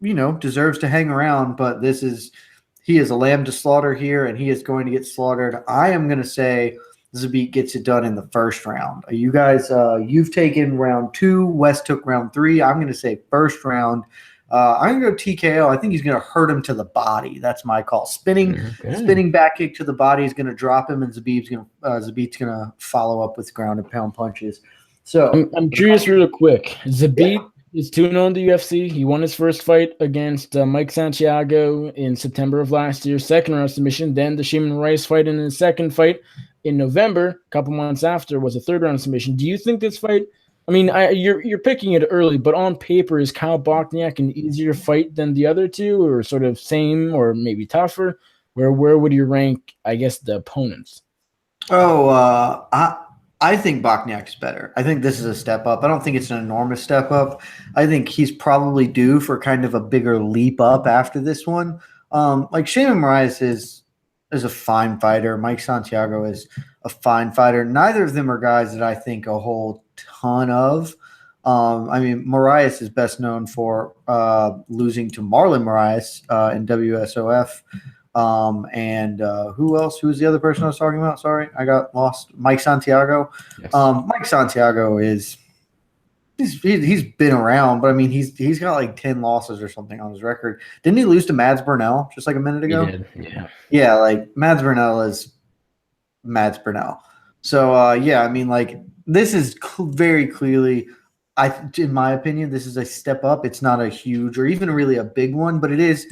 Deserves to hang around, but he is a lamb to slaughter here, and he is going to get slaughtered. I am going to say Zabit gets it done in the first round. You guys, you've taken round 2. Wes took round 3. I'm going to say first round. I'm going to go TKO. I think he's going to hurt him to the body. That's my call. Spinning back kick to the body is going to drop him, and Zabit's going to follow up with ground and pound punches. So I'm curious, real quick. Zabit is 2-0 in the UFC. He won his first fight against Mike Santiago in September of last year, second round submission. Then the Shimon Rice fight in his second fight in November, a couple months after, was a third round submission. Do you think this fight? I mean, you're picking it early, but on paper, is Kyle Bochniak an easier fight than the other two, or sort of same, or maybe tougher? Where would you rank, I guess, the opponents? I think Bochniak's better. I think this is a step up. I don't think it's an enormous step up. I think he's probably due for kind of a bigger leap up after this one. Like Shimon Moraes is a fine fighter. Mike Santiago is a fine fighter. Neither of them are guys that I think a whole ton of. I mean, Moraes is best known for losing to Marlon Moraes in WSOF. And who else? Who's the other person I was talking about? Sorry, I got lost. Mike Santiago. Yes. Mike Santiago he's been around, but I mean he's got like 10 losses or something on his record. Didn't he lose to Mads Burnell just like a minute ago? He did, yeah. Yeah, like Mads Burnell is Mads Burnell. So yeah, I mean like this is very clearly, in my opinion, this is a step up. It's not a huge or even really a big one, but it's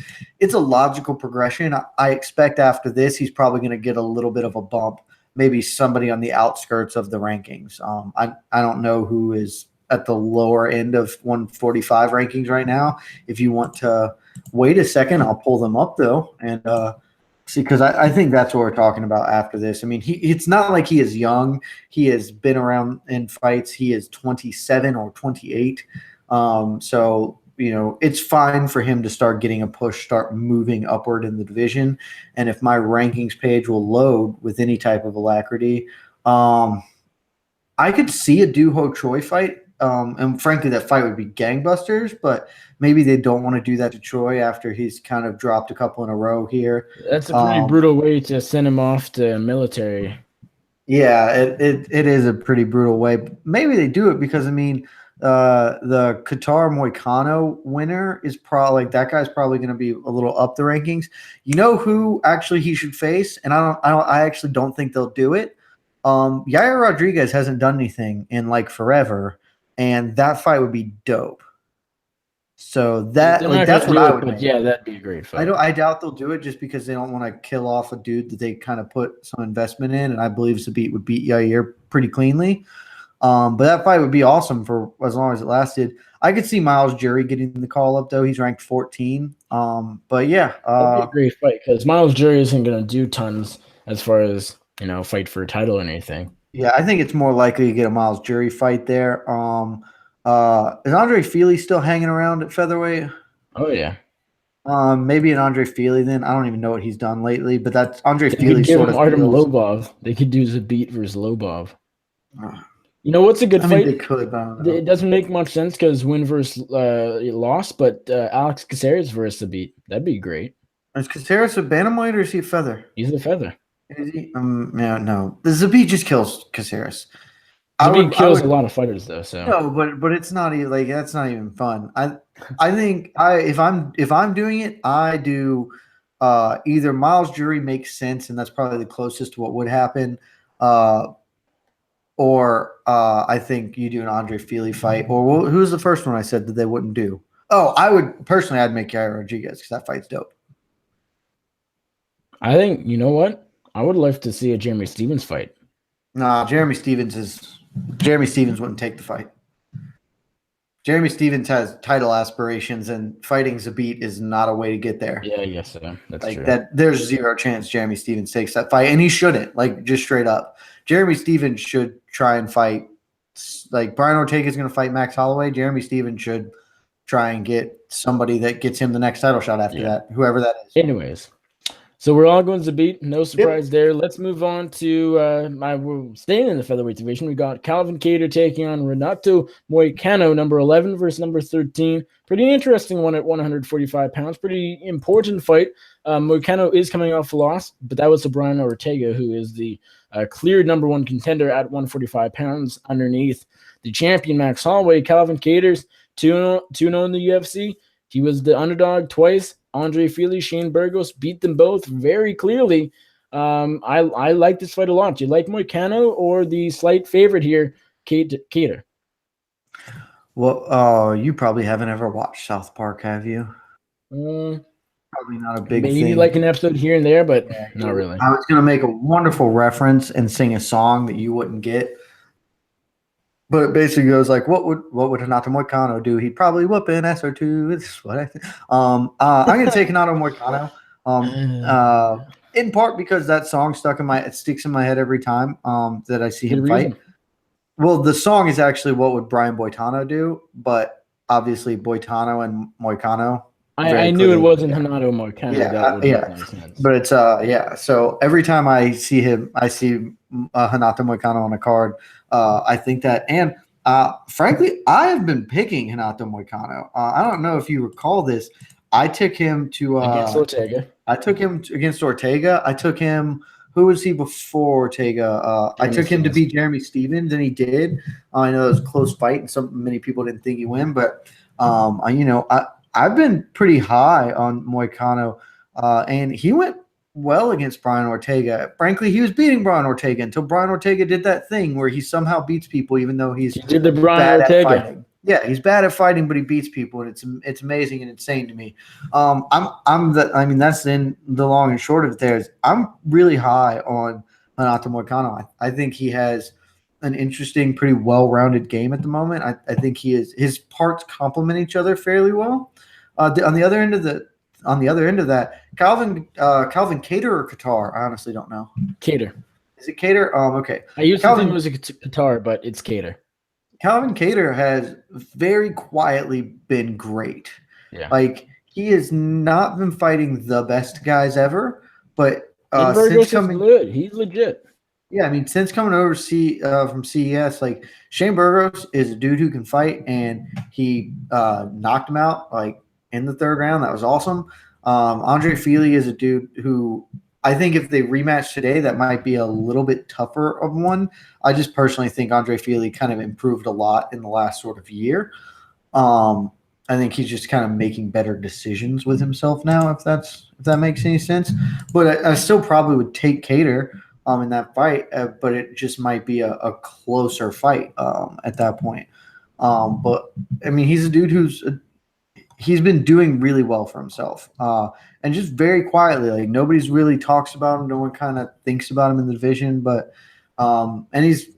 a logical progression. I expect after this, he's probably going to get a little bit of a bump, maybe somebody on the outskirts of the rankings. I don't know who is at the lower end of 145 rankings right now. If you want to wait a second, I'll pull them up though. And, see, because I think that's what we're talking about after this. I mean, it's not like he is young. He has been around in fights. He is 27 or 28. So, you know, it's fine for him to start getting a push, start moving upward in the division. And if my rankings page will load with any type of alacrity, I could see a Doo Ho Choi fight. And frankly, that fight would be gangbusters, but maybe they don't want to do that to Choi after he's kind of dropped a couple in a row here. That's a pretty brutal way to send him off to military. Yeah, it is a pretty brutal way. Maybe they do it because, I mean, the Qatar Moicano winner is probably like that guy's probably going to be a little up the rankings. You know who actually he should face, and I actually don't think they'll do it. Yair Rodriguez hasn't done anything in like forever. And that fight would be dope. So that's what I would make. Yeah, that'd be a great fight. I doubt they'll do it just because they don't want to kill off a dude that they kind of put some investment in. And I believe Zabit would beat Yair pretty cleanly. But that fight would be awesome for as long as it lasted. I could see Miles Jury getting the call up though. He's ranked 14. But yeah, that'd be a great fight because Miles Jury isn't going to do tons as far as fight for a title or anything. Yeah, I think it's more likely to get a Miles Jury fight there. Is Andre Feely still hanging around at featherweight? Oh yeah. Maybe an Andre Feely then. I don't even know what he's done lately, but that's Andre Feely. Feely sort of Artem Lobov. They could do Zabit versus Lobov. You know what's a good fight? I mean, they could, but I don't know. It doesn't make much sense because win versus loss, but Alex Caceres versus Zabit. That'd be great. Is Caceres a bantamweight or is he a feather? He's a feather. Is he? Yeah, no. The Zabit just kills Caceres. Zabit kills a lot of fighters though. So no, but it's not even like that's not even fun. I think if I'm doing it, I do either Miles Jury makes sense, and that's probably the closest to what would happen, or I think you do an Andre Feely fight, or who's the first one I said that they wouldn't do? Oh, I would personally, I'd make Yair Rodriguez because that fight's dope. I think you know what. I would love to see a Jeremy Stephens fight. Nah, Jeremy Stephens wouldn't take the fight. Jeremy Stephens has title aspirations, and fighting Zabit is not a way to get there. Yeah, I guess so. That's like true. There's zero chance Jeremy Stephens takes that fight, and he shouldn't. Like just straight up, Jeremy Stephens should try and fight. Like Brian Ortega is going to fight Max Holloway. Jeremy Stephens should try and get somebody that gets him the next title shot after that, whoever that is. Anyways. So we're all going to beat. No surprise there. Let's move on to we're staying in the featherweight division. We got Calvin Kattar taking on Renato Moicano, number 11 versus number 13. Pretty interesting one at 145 pounds. Pretty important fight. Moicano is coming off a loss, but that was to Brian Ortega, who is the clear number 1 contender at 145 pounds underneath the champion Max Holloway. Calvin Kattar's 2-0 in the UFC. He was the underdog twice. Andre Fili, Shane Burgos beat them both very clearly. I like this fight a lot. Do you like Moicano or the slight favorite here, Kattar? Well, you probably haven't ever watched South Park, have you? Probably not a big maybe thing. like an episode here and there, but not really. I was going to make a wonderful reference and sing a song that you wouldn't get. But it basically goes like, what would Renato Moicano do? He'd probably whoop an ass or two. This is what I think. I'm going to take Renato Moicano. In part because that song sticks in my head every time that I see him fight. Well, the song is actually what would Brian Boitano do, but obviously Boitano and Moicano. I knew it wasn't Renato Moicano. But it's So every time I see him, I see Renato Moicano on a card. I think that, and frankly, I have been picking Renato Moicano. I don't know if you recall this. I took him to against Ortega. I took him against Ortega. I took him. Who was he before Ortega? I took him to beat Jeremy Stevens, and he did. I know it was a close fight, and many people didn't think he'd win, but I've been pretty high on Moicano, and he went well against Brian Ortega. Frankly, he was beating Brian Ortega until Brian Ortega did that thing where he somehow beats people, even though he did the Brian bad Ortega. At fighting. Yeah, he's bad at fighting, but he beats people, and it's amazing and insane to me. That's in the long and short of it. I'm really high on Renato Moicano. I think he has an interesting, pretty well-rounded game at the moment. I think his parts complement each other fairly well. On the other end of that, Calvin Kattar or Qatar? I honestly don't know. Kattar. Is it Kattar? Okay. I used to think it was a Qatar, but it's Kattar. Calvin Kattar has very quietly been great. Yeah. Like, he has not been fighting the best guys ever, but he's legit. Yeah, I mean, since coming over from CES, like, Shane Burgos is a dude who can fight, and he knocked him out like in the third round. That was awesome. Andre Fili is a dude who I think if they rematch today, that might be a little bit tougher of one. I just personally think Andre Fili kind of improved a lot in the last sort of year. I think he's just kind of making better decisions with himself now, if that makes any sense. But I still probably would take Kattar in that fight, but it just might be a closer fight at that point. But I mean, he's a dude he's been doing really well for himself, and just very quietly. Like, nobody's really talks about him. No one kind of thinks about him in the division, but and he's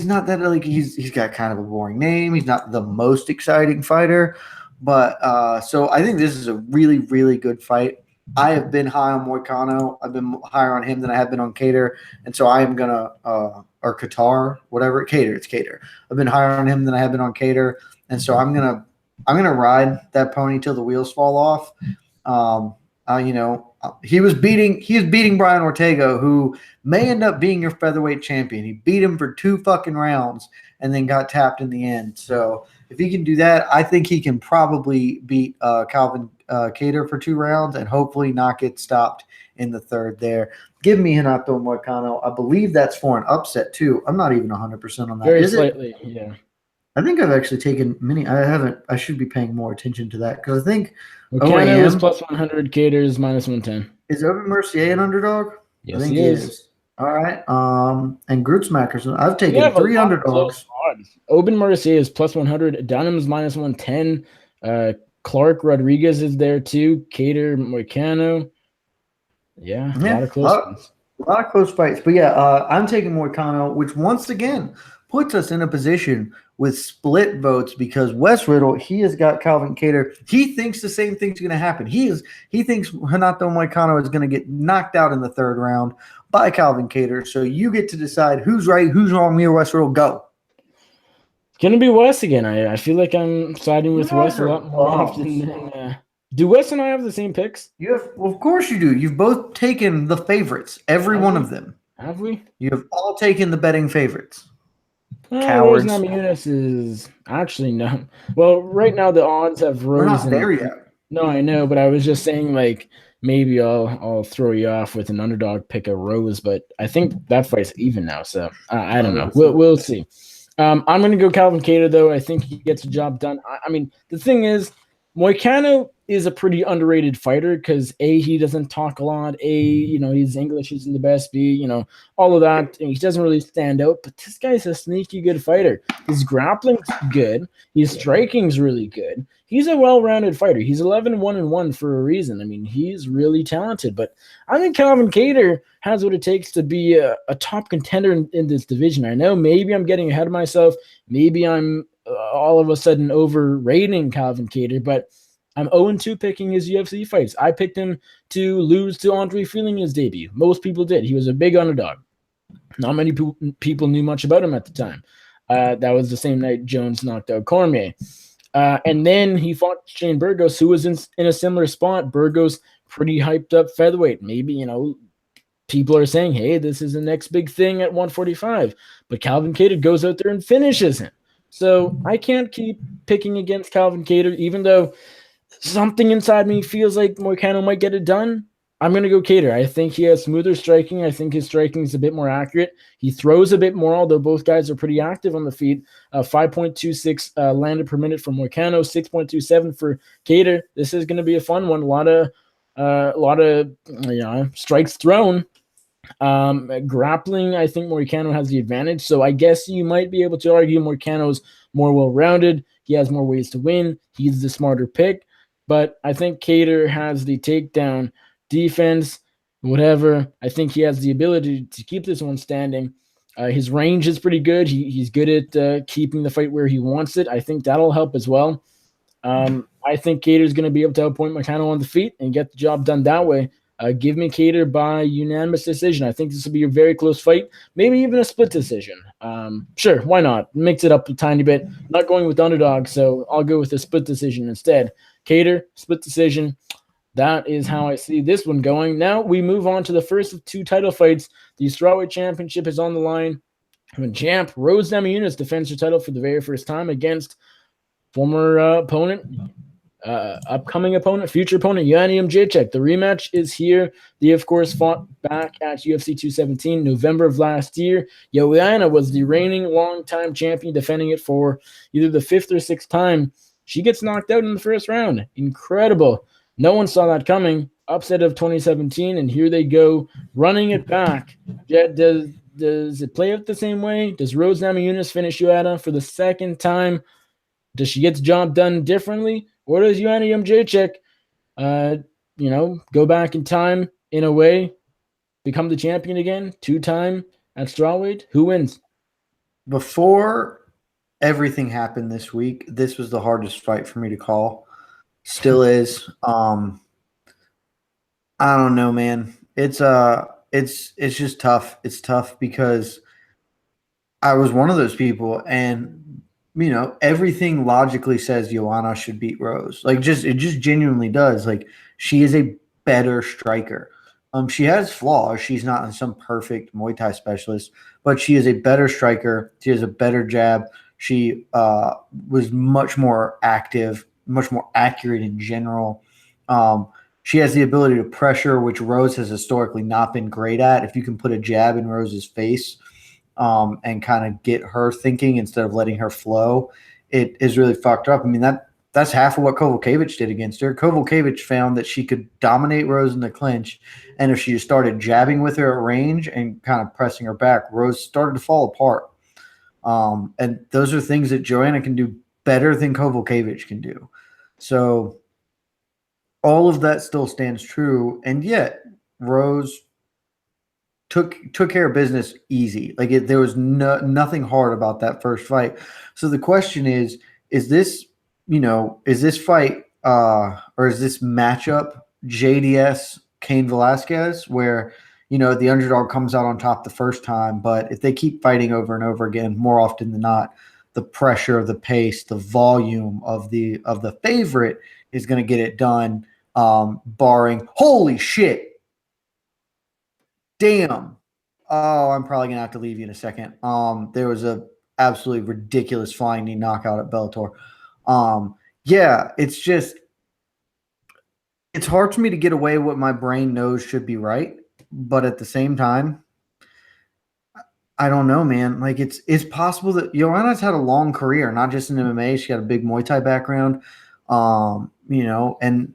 not that, like, he's got kind of a boring name. He's not the most exciting fighter, but so I think this is a really, really good fight. I have been high on Moicano. I've been higher on him than I have been on Kattar, and so I am gonna or Qatar, whatever. Kattar, it's Kattar. I've been higher on him than I have been on Kattar, and so I'm gonna ride that pony till the wheels fall off. He was beating Brian Ortega, who may end up being your featherweight champion. He beat him for 2 fucking rounds and then got tapped in the end. So if he can do that, I think he can probably beat Calvin Kattar for 2 rounds and hopefully not get stopped in the third there. Give me Renato Moicano. I believe that's for an upset too. I'm not even 100% on that. Very slightly, yeah. I think I've actually taken many. I haven't. I should be paying more attention to that because I think Moicano is plus 100. Kattar is minus 110. Is Oben Mercier an underdog? Yes, I think he is. All right. And Grootsmackers. I've taken 3 underdogs. Oben Mercier is plus 100. Dunham's minus 110. Clark Rodriguez is there too. Kattar, Moicano. Yeah, a lot of close ones. A lot of close fights. But yeah, I'm taking Moicano, which once again puts us in a position with split votes because Wes Riddle, he has got Calvin Kattar. He thinks the same thing's going to happen. He thinks Renato Moicano is going to get knocked out in the third round by Calvin Kattar. So you get to decide who's right, who's wrong. Me or Wes Riddle, go. It's going to be Wes again. I feel like I'm siding with Wes a lot more often than Do Wes and I have the same picks? Well, of course you do. You've both taken the favorites, every Have one we? of them. Have we? You have all taken the betting favorites. Rose Cowards. Namajunas is actually no. Well, right now the odds have We're Rose not and there yet. no, I know, but I was just saying like maybe I'll throw you off with an underdog pick of Rose, but I think that fight's even now, so I don't know. We'll see. I'm going to go Calvin Kattar though. I think he gets the job done. I mean, the thing is, Moicano is a pretty underrated fighter because A, he doesn't talk a lot. A, his English isn't the best. B, all of that. And he doesn't really stand out. But this guy's a sneaky good fighter. His grappling's good. His striking's really good. He's a well-rounded fighter. He's 11-1-1 for a reason. I mean, he's really talented. But I think Calvin Kattar has what it takes to be a top contender in this division. I know maybe I'm getting ahead of myself. Maybe I'm all of a sudden overrating Calvin Kattar, but I'm 0-2 picking his UFC fights. I picked him to lose to Andre Fielding in his debut. Most people did. He was a big underdog. Not many people knew much about him at the time. That was the same night Jones knocked out Cormier. And then he fought Shane Burgos, who was in a similar spot. Burgos, pretty hyped up featherweight. Maybe, people are saying, hey, this is the next big thing at 145. But Calvin Kattar goes out there and finishes him. So I can't keep picking against Calvin Kattar, even though something inside me feels like Moicano might get it done. I'm going to go Kattar. I think he has smoother striking. I think his striking is a bit more accurate. He throws a bit more, although both guys are pretty active on the feet. 5.26 landed per minute for Moicano, 6.27 for Kattar. This is going to be a fun one. A lot of strikes thrown. Grappling, I think Moicano has the advantage. So I guess you might be able to argue Moicano's more well-rounded. He has more ways to win. He's the smarter pick. But I think Kattar has the takedown defense, whatever. I think he has the ability to keep this one standing. His range is pretty good. He's good at keeping the fight where he wants it. I think that'll help as well. I think Kattar's going to be able to outpoint Moicano on the feet and get the job done that way. Give me Kattar by unanimous decision. I think this will be a very close fight, maybe even a split decision. Sure, why not? Mix it up a tiny bit. Not going with underdog, so I'll go with a split decision instead. Kattar, split decision. That is how I see this one going. Now we move on to the first of two title fights. The strawweight championship is on the line. When champ Rose Namajunas defends her title for the very first time against former opponent, upcoming opponent, future opponent, Joanna Jędrzejczyk. The rematch is here. They, of course, fought back at UFC 217, November of last year. Joanna was the reigning long-time champion, defending it for either the fifth or sixth time. She gets knocked out in the first round. Incredible. No one saw that coming. Upset of 2017, and here they go, running it back. Does it play out the same way? Does Rose Namajunas finish Joanna for the second time? Does she get the job done differently? Or does Joanna Jędrzejczyk, go back in time in a way, become the champion again, two-time at strawweight? Who wins? Before everything happened this week, this was the hardest fight for me to call. Still is. I don't know, man. It's just tough. It's tough because I was one of those people, and everything logically says Joanna should beat Rose. It just genuinely does. Like, she is a better striker. She has flaws. She's not some perfect Muay Thai specialist, but she is a better striker. She has a better jab. She was much more active, much more accurate in general. She has the ability to pressure, which Rose has historically not been great at. If you can put a jab in Rose's face and kind of get her thinking instead of letting her flow, it is really fucked up. I mean, that's half of what Kovalkiewicz did against her. Kovalkiewicz found that she could dominate Rose in the clinch, and if she just started jabbing with her at range and kind of pressing her back, Rose started to fall apart. And those are things that Joanna can do better than Kovalkiewicz can do. So all of that still stands true, and yet Rose took care of business easy. There was nothing hard about that first fight. So the question is this fight or is this matchup JDS Cain Velasquez, where the underdog comes out on top the first time, but if they keep fighting over and over again, more often than not, the pressure, the pace, the volume of the favorite is going to get it done. Barring holy shit, damn. Oh, I'm probably gonna have to leave you in a second. There was a absolutely ridiculous flying knee knockout at Bellator. Yeah, it's hard for me to get away what my brain knows should be right, but at the same time, I don't know, man. Like it's possible that Joanna's had a long career, not just in MMA. She got a big Muay Thai background, and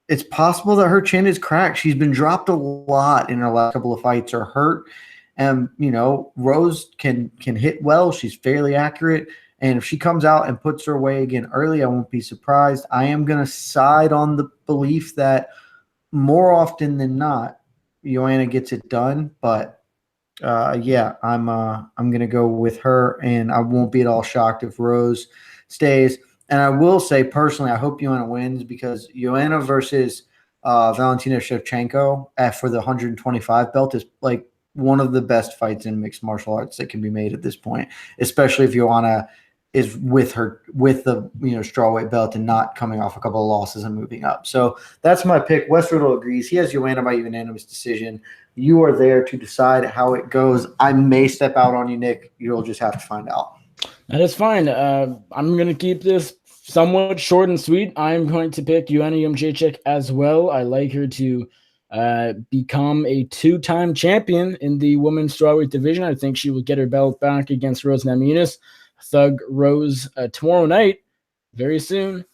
it's possible that her chin is cracked. She's been dropped a lot in her last couple of fights or hurt. And, Rose can hit well. She's fairly accurate. And if she comes out and puts her away again early, I won't be surprised. I am going to side on the belief that more often than not, Joanna gets it done. But, yeah, I'm going to go with her. And I won't be at all shocked if Rose stays. And I will say personally, I hope Joanna wins because Joanna versus Valentina Shevchenko for the 125 belt is like one of the best fights in mixed martial arts that can be made at this point, especially if Joanna is with the strawweight belt and not coming off a couple of losses and moving up. So that's my pick. Westwood agrees. He has Joanna by unanimous decision. You are there to decide how it goes. I may step out on you, Nick. You'll just have to find out. That is fine. I'm going to keep this somewhat short and sweet. I'm going to pick Joanna Jędrzejczyk as well. I like her to become a 2-time champion in the women's strawweight division. I think she will get her belt back against Rose Namajunas. Thug Rose tomorrow night. Very soon.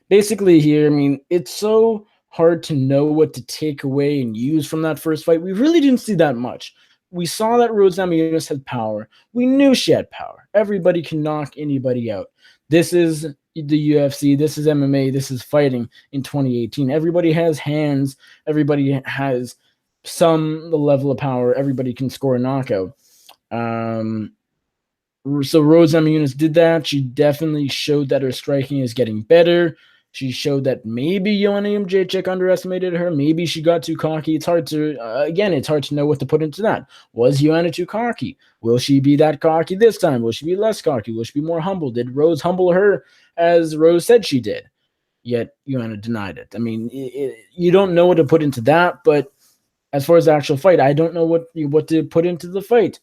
Basically here, I mean, it's so hard to know what to take away and use from that first fight. We really didn't see that much. We saw that Rose Namajunas had power. We knew she had power. Everybody can knock anybody out. This is the UFC. This is MMA. This is fighting in 2018. Everybody has hands. Everybody has some level of power. Everybody can score a knockout. So Rose Namajunas did that. She definitely showed that her striking is getting better. She showed that maybe Joanna Jędrzejczyk underestimated her. Maybe she got too cocky. It's hard to, it's hard to know what to put into that. Was Joanna too cocky? Will she be that cocky this time? Will she be less cocky? Will she be more humble? Did Rose humble her as Rose said she did? Yet Joanna denied it. I mean, you don't know what to put into that, but as far as the actual fight, I don't know what to put into the fight.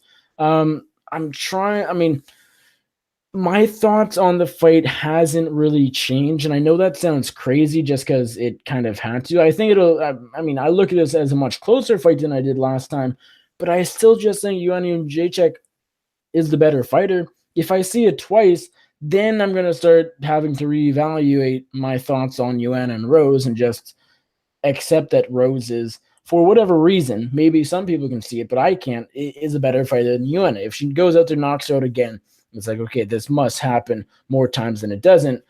My thoughts on the fight hasn't really changed, and I know that sounds crazy just because it kind of had to. I think I look at this as a much closer fight than I did last time, but I still just think Joanna Jędrzejczyk is the better fighter. If I see it twice, then I'm going to start having to reevaluate my thoughts on Joanna and Rose and just accept that Rose is, for whatever reason, maybe some people can see it, but I can't, is a better fighter than Joanna. If she goes out there and knocks her out again, it's like, okay, this must happen more times than it doesn't.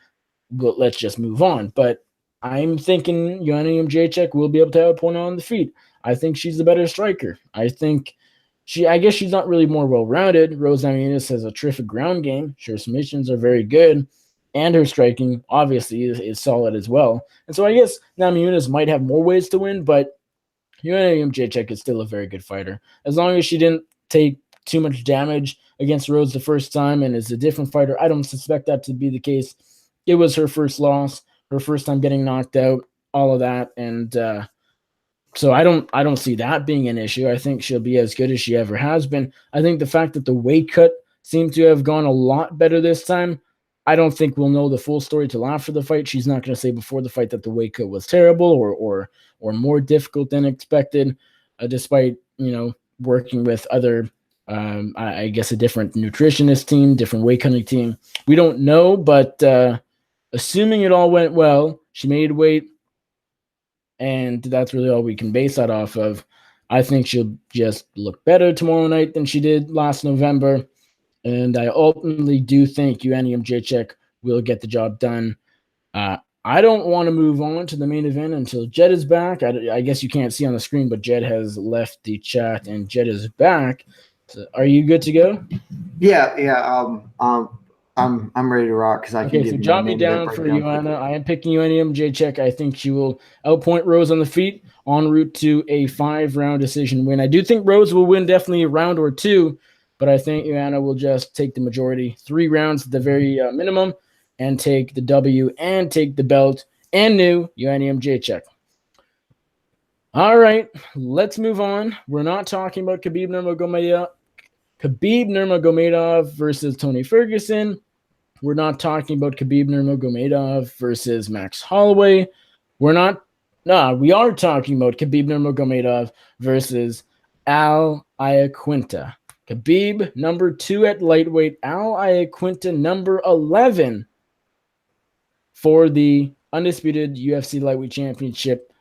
But let's just move on. But I'm thinking Joanna Jędrzejczyk will be able to have a point on the feet. I think she's the better striker. I guess she's not really more well-rounded. Rose Namajunas has a terrific ground game. Her submissions are very good. And her striking, obviously, is solid as well. And so I guess Namajunas might have more ways to win, but Joanna Jędrzejczyk is still a very good fighter. As long as she didn't take too much damage against Rose the first time and is a different fighter, I don't suspect that to be the case. It was her first loss, her first time getting knocked out, all of that, and so I don't see that being an issue. I think she'll be as good as she ever has been. I think the fact that the weight cut seemed to have gone a lot better this time, I don't think we'll know the full story till after the fight. She's not going to say before the fight that the weight cut was terrible or more difficult than expected, despite working with other. I guess a different nutritionist team, different weight cutting team. We don't know, but assuming it all went well, she made weight, and that's really all we can base that off of. I think she'll just look better tomorrow night than she did last November, and I ultimately do think Joanna Jędrzejczyk will get the job done. I don't want to move on to the main event until Jed is back. I guess you can't see on the screen, but Jed has left the chat, and Jed is back. So are you good to go? Yeah. I'm ready to rock because I can. Okay, so jot me down for Joanna. I am picking Joanna Jędrzejczyk. I think she will outpoint Rose on the feet en route to a 5-round decision win. I do think Rose will win definitely a round or two, but I think Joanna will just take the majority, 3 rounds at the very minimum, and take the W and take the belt and new UNM check. All right, let's move on. We're not talking about Khabib Nurmagomedov versus Tony Ferguson. We're not talking about Khabib Nurmagomedov versus Max Holloway. We are talking about Khabib Nurmagomedov versus Al Iaquinta. Khabib, number 2 at lightweight. Al Iaquinta, number 11 for the undisputed UFC lightweight championship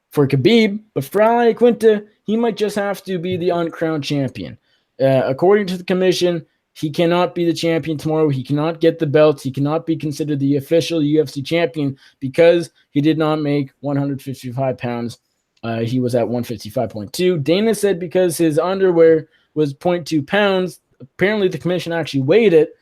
for Khabib. But for Al Iaquinta, he might just have to be the uncrowned champion. According to the commission, he cannot be the champion tomorrow. He cannot get the belt. He cannot be considered the official UFC champion because he did not make 155 pounds. He was at 155.2. Dana said because his underwear was 0.2 pounds, apparently the commission actually weighed it,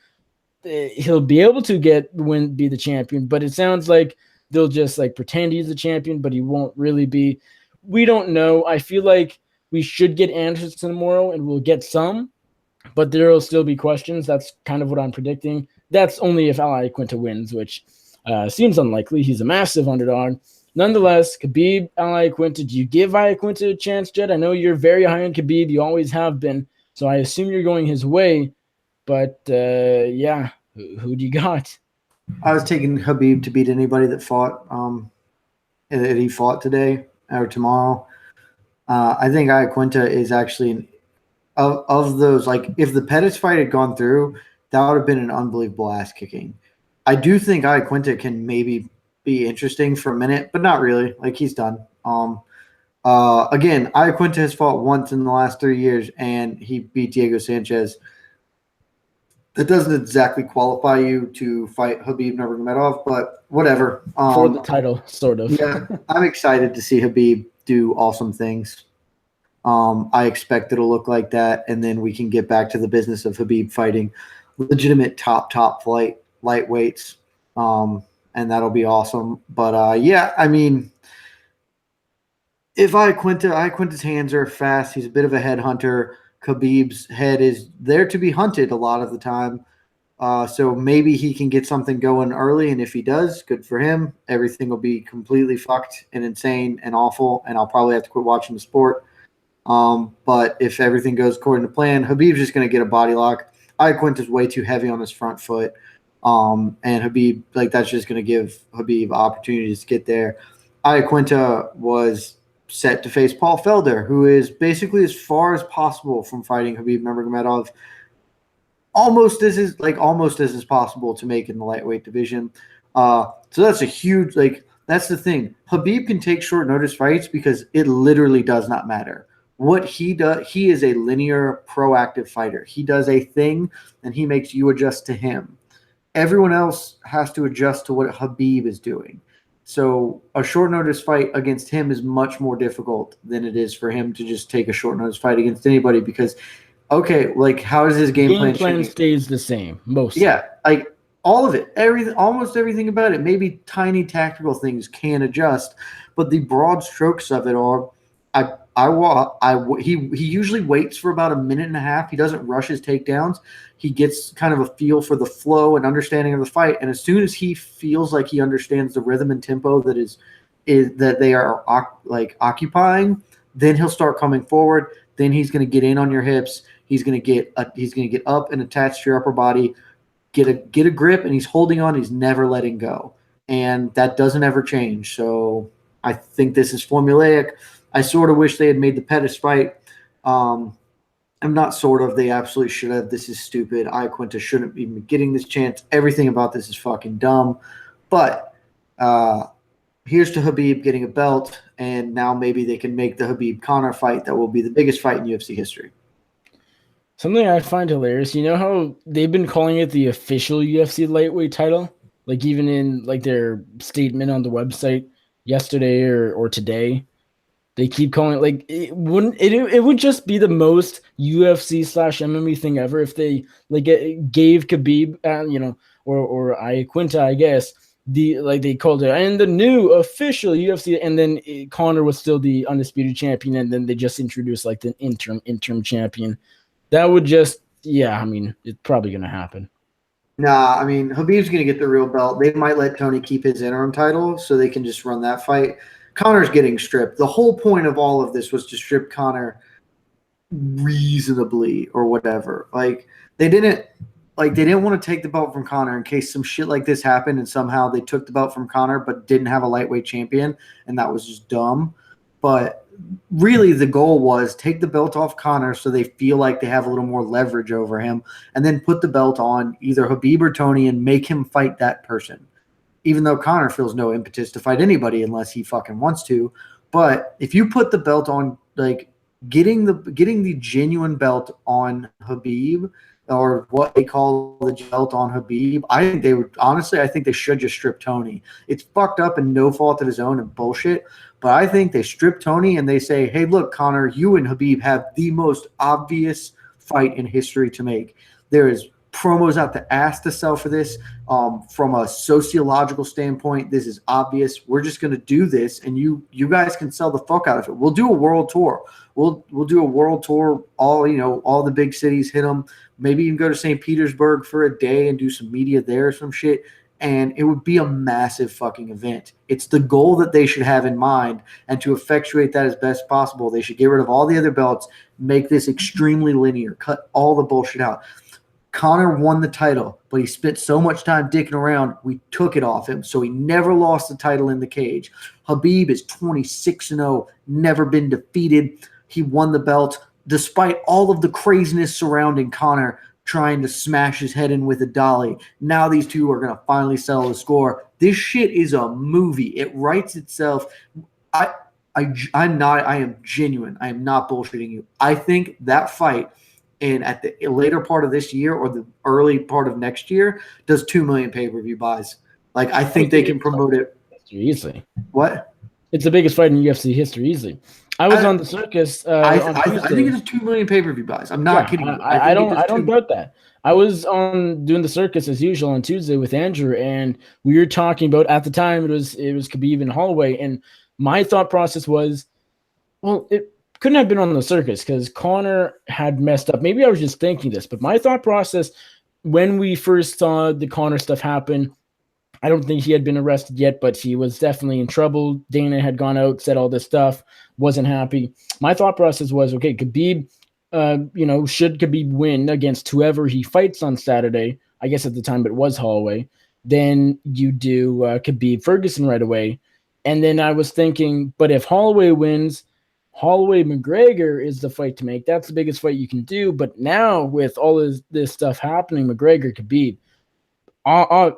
he'll be able to be the champion, but it sounds like they'll just like pretend he's the champion, but he won't really be. We don't know. I feel like we should get answers tomorrow, and we'll get some, but there will still be questions. That's kind of what I'm predicting. That's only if Al Iaquinta wins, which seems unlikely. He's a massive underdog. Nonetheless, Khabib, Al Iaquinta, do you give Iaquinta a chance, Jed? I know you're very high on Khabib. You always have been, so I assume you're going his way. But, yeah, who do you got? I was taking Khabib to beat anybody that he fought today or tomorrow. I think Iaquinta is actually of those, like, if the Pettis fight had gone through, that would have been an unbelievable ass kicking. I do think Iaquinta can maybe be interesting for a minute, but not really. Like, he's done. Again, Iaquinta has fought once in the last 3 years, and he beat Diego Sanchez. That doesn't exactly qualify you to fight Khabib Nurmagomedov, but whatever. For the title, sort of. Yeah, I'm excited to see Khabib do awesome things. I expect it'll look like that, and then we can get back to the business of Khabib fighting legitimate top flight lightweights, and that'll be awesome. But, yeah, I mean, if Iaquinta's hands are fast, he's a bit of a headhunter. Khabib's head is there to be hunted a lot of the time. So maybe he can get something going early, and if he does, good for him. Everything will be completely fucked and insane and awful, and I'll probably have to quit watching the sport. But if everything goes according to plan, Khabib's just going to get a body lock. Iaquinta's way too heavy on his front foot, and Khabib, like, that's just going to give Khabib opportunities to get there. Iaquinta was set to face Paul Felder, who is basically as far as possible from fighting Khabib Nurmagomedov, almost as is possible to make in the lightweight division. So that's a huge, that's the thing. Khabib can take short notice fights because it literally does not matter. What he does, he is a linear, proactive fighter. He does a thing, and he makes you adjust to him. Everyone else has to adjust to what Khabib is doing. So a short notice fight against him is much more difficult than it is for him to just take a short notice fight against anybody because, okay, like, how does his game plan stays the same mostly? Yeah, like all of it, almost everything about it. Maybe tiny tactical things can adjust, but the broad strokes of it are, he usually waits for about a minute and a half. He doesn't rush his takedowns. He gets kind of a feel for the flow and understanding of the fight. And as soon as he feels like he understands the rhythm and tempo that is that they are occupying, then he'll start coming forward. Then he's going to get in on your hips. He's going to get up and attached to your upper body, get a grip, and he's holding on. He's never letting go, and that doesn't ever change. So I think this is formulaic. I sort of wish they had made the Pettis fight. I'm not sort of. They absolutely should have. This is stupid. Iaquinta shouldn't be getting this chance. Everything about this is fucking dumb. But here's to Khabib getting a belt, and now maybe they can make the Khabib-Conor fight that will be the biggest fight in UFC history. Something I find hilarious, you know how they've been calling it the official UFC lightweight title? Like, even in like their statement on the website yesterday or today, they keep calling it, like, it would just be the most UFC/MMA thing ever if they gave Khabib or Iaquinta, I guess, they called it, and the new official UFC, and then Conor was still the undisputed champion, and then they just introduced like the interim champion. That would just yeah, I mean, it's probably going to happen. Nah, I mean, Habib's going to get the real belt. They might let Tony keep his interim title so they can just run that fight. Connor's getting stripped. The whole point of all of this was to strip Connor reasonably or whatever. They didn't they didn't want to take the belt from Connor in case some shit like this happened and somehow they took the belt from Connor but didn't have a lightweight champion, and that was just dumb. But really the goal was take the belt off Connor so they feel like they have a little more leverage over him, and then put the belt on either Habib or Tony and make him fight that person. Even though Connor feels no impetus to fight anybody unless he fucking wants to. But if you put the belt on, getting the genuine belt on Habib, or what they call the belt on Habib, I think they should just strip Tony. It's fucked up and no fault of his own and bullshit. But I think they strip Tony and they say, hey, look, Connor, you and Habib have the most obvious fight in history to make. There is promos out the ass to sell for this. From a sociological standpoint, this is obvious. We're just going to do this, and you guys can sell the fuck out of it. We'll do a world tour. We'll do a world tour. All the big cities, hit them. Maybe you can go to St. Petersburg for a day and do some media there or some shit. And it would be a massive fucking event. It's the goal that they should have in mind. And to effectuate that as best possible, they should get rid of all the other belts, make this extremely linear, cut all the bullshit out. Connor won the title, but he spent so much time dicking around, we took it off him. So he never lost the title in the cage. Habib is 26-0, never been defeated. He won the belt despite all of the craziness surrounding Connor trying to smash his head in with a dolly. Now these two are going to finally settle the score. This shit is a movie. It writes itself. I am genuine. I am not bullshitting you. I think that fight at the later part of this year or the early part of next year does 2 million pay-per-view buys. I think they can promote it easily. What? It's the biggest fight in UFC history easily. I was on the circus. I think it's 2 million pay-per-view buys. I'm not kidding you. I don't doubt that. I was on doing the circus as usual on Tuesday with Andrew, and we were talking about, at the time it was Khabib and Holloway, and my thought process was, well, it couldn't have been on the circus because Connor had messed up. Maybe I was just thinking this, but my thought process when we first saw the Connor stuff happen, I don't think he had been arrested yet, but he was definitely in trouble. Dana had gone out, said all this stuff, wasn't happy. My thought process was, okay, Khabib, should Khabib win against whoever he fights on Saturday, I guess at the time it was Holloway, then you do Khabib Ferguson right away. And then I was thinking, but if Holloway wins, Holloway McGregor is the fight to make. That's the biggest fight you can do. But now with all this stuff happening, McGregor, Khabib,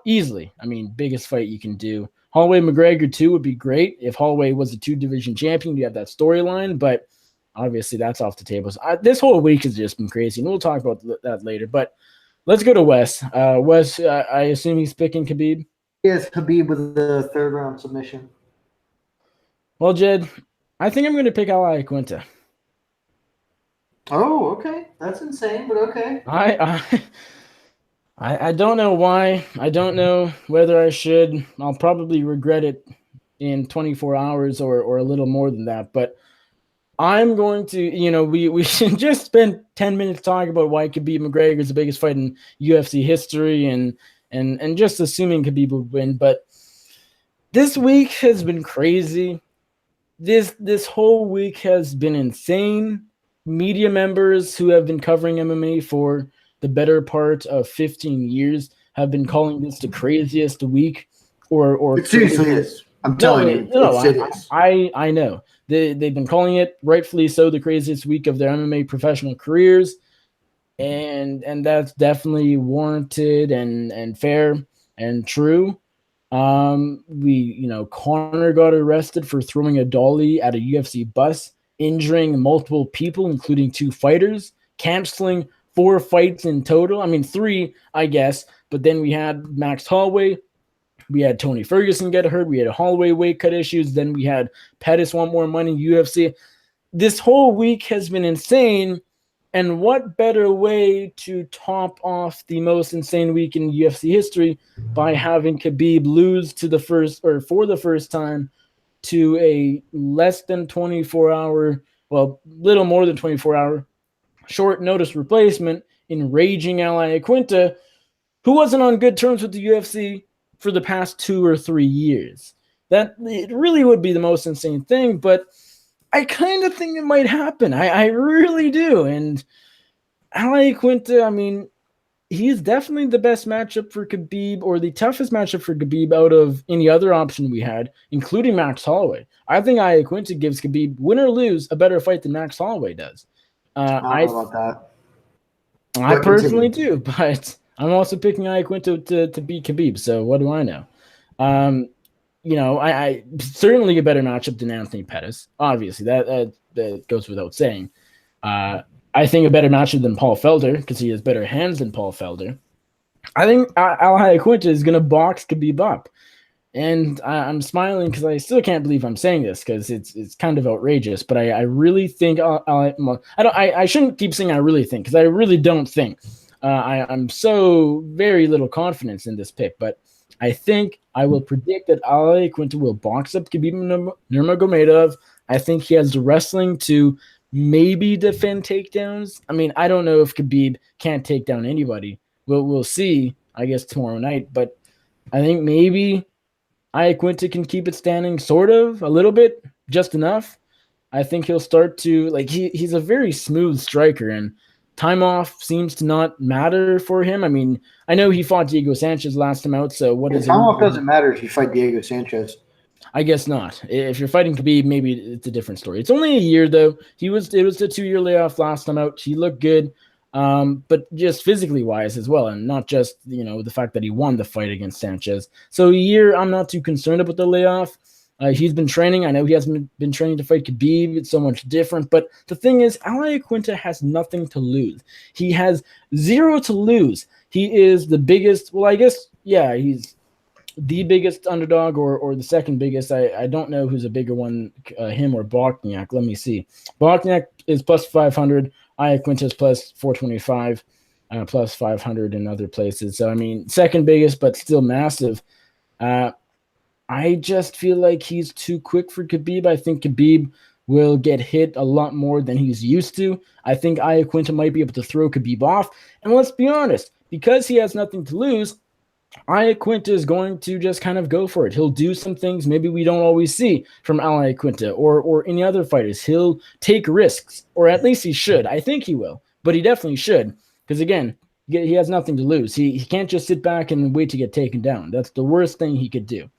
easily, I mean, biggest fight you can do. Holloway McGregor too would be great if Holloway was a 2-division champion. You have that storyline, but obviously that's off the table. So this whole week has just been crazy, and we'll talk about that later. But let's go to Wes. Wes, I assume he's picking Khabib? Yes, Khabib with the 3rd round submission. Well, Jed, I think I'm going to pick Iaquinta. Oh, okay. That's insane, but okay. I don't know why. I don't know whether I should. I'll probably regret it in 24 hours or a little more than that. But I'm going to, we should just spend 10 minutes talking about why Khabib McGregor is the biggest fight in UFC history and just assuming Khabib would win. But this week has been crazy. This whole week has been insane. Media members who have been covering MMA for the better part of 15 years have been calling this the craziest week or it seriously is. I'm telling you. It is. I know. They've been calling it, rightfully so, the craziest week of their MMA professional careers. And that's definitely warranted and fair and true. Conor got arrested for throwing a dolly at a UFC bus, injuring multiple people, including 2 fighters, canceling 4 fights in total. I mean, 3, I guess. But then we had Max Holloway. We had Tony Ferguson get hurt. We had Holloway weight cut issues. Then we had Pettis want more money in UFC. This whole week has been insane. And what better way to top off the most insane week in UFC history by having Khabib lose for the first time to a less than 24 hour, well, little more than 24 hour short notice replacement enraging Iaquinta, who wasn't on good terms with the UFC for the past 2 or 3 years. That it really would be the most insane thing, but I kind of think it might happen. I really do. And Iaquinta, I mean, he's definitely the best matchup for Khabib, or the toughest matchup for Khabib out of any other option we had, including Max Holloway. I think Iaquinta gives Khabib, win or lose, a better fight than Max Holloway does. I don't know about that. I personally do, but I'm also picking Iaquinta to beat Khabib. So what do I know? I certainly a better matchup than Anthony Pettis. Obviously, that goes without saying. I think a better matchup than Paul Felder because he has better hands than Paul Felder. I think Iaquinta is going to box Khabib up. And I'm smiling because I still can't believe I'm saying this because it's kind of outrageous. But I really think I shouldn't keep saying I really think because I really don't think. I'm so very little confidence in this pick, but I think I will predict that Iaquinta will box up Khabib Nurmagomedov. I think he has the wrestling to maybe defend takedowns. I mean, I don't know if Khabib can't take down anybody. We'll see, I guess, tomorrow night. But I think maybe Iaquinta can keep it standing, sort of, a little bit, just enough. I think he'll start to, he's a very smooth striker, and time off seems to not matter for him. I mean, I know he fought Diego Sanchez last time out, so what is it? Time off doesn't matter if you fight Diego Sanchez. I guess not. If you're fighting Khabib, maybe it's a different story. It's only a year, though. It was the 2-year layoff last time out. He looked good, but just physically wise as well, and not just the fact that he won the fight against Sanchez. So a year, I'm not too concerned about the layoff. He's been training. I know he hasn't been training to fight Khabib. It's so much different. But the thing is, Iaquinta has nothing to lose. He has 0 to lose. He is the biggest. Well, I guess, yeah, he's the biggest underdog or the second biggest. I don't know who's a bigger one, him or Bochniak. Let me see. Bochniak is plus 500. Iaquinta is plus 425, plus 500 in other places. So, I mean, second biggest, but still massive. I just feel like he's too quick for Khabib. I think Khabib will get hit a lot more than he's used to. I think Iaquinta might be able to throw Khabib off. And let's be honest, because he has nothing to lose, Iaquinta is going to just kind of go for it. He'll do some things maybe we don't always see from Iaquinta or any other fighters. He'll take risks, or at least he should. I think he will, but he definitely should. Because again, he has nothing to lose. He can't just sit back and wait to get taken down. That's the worst thing he could do.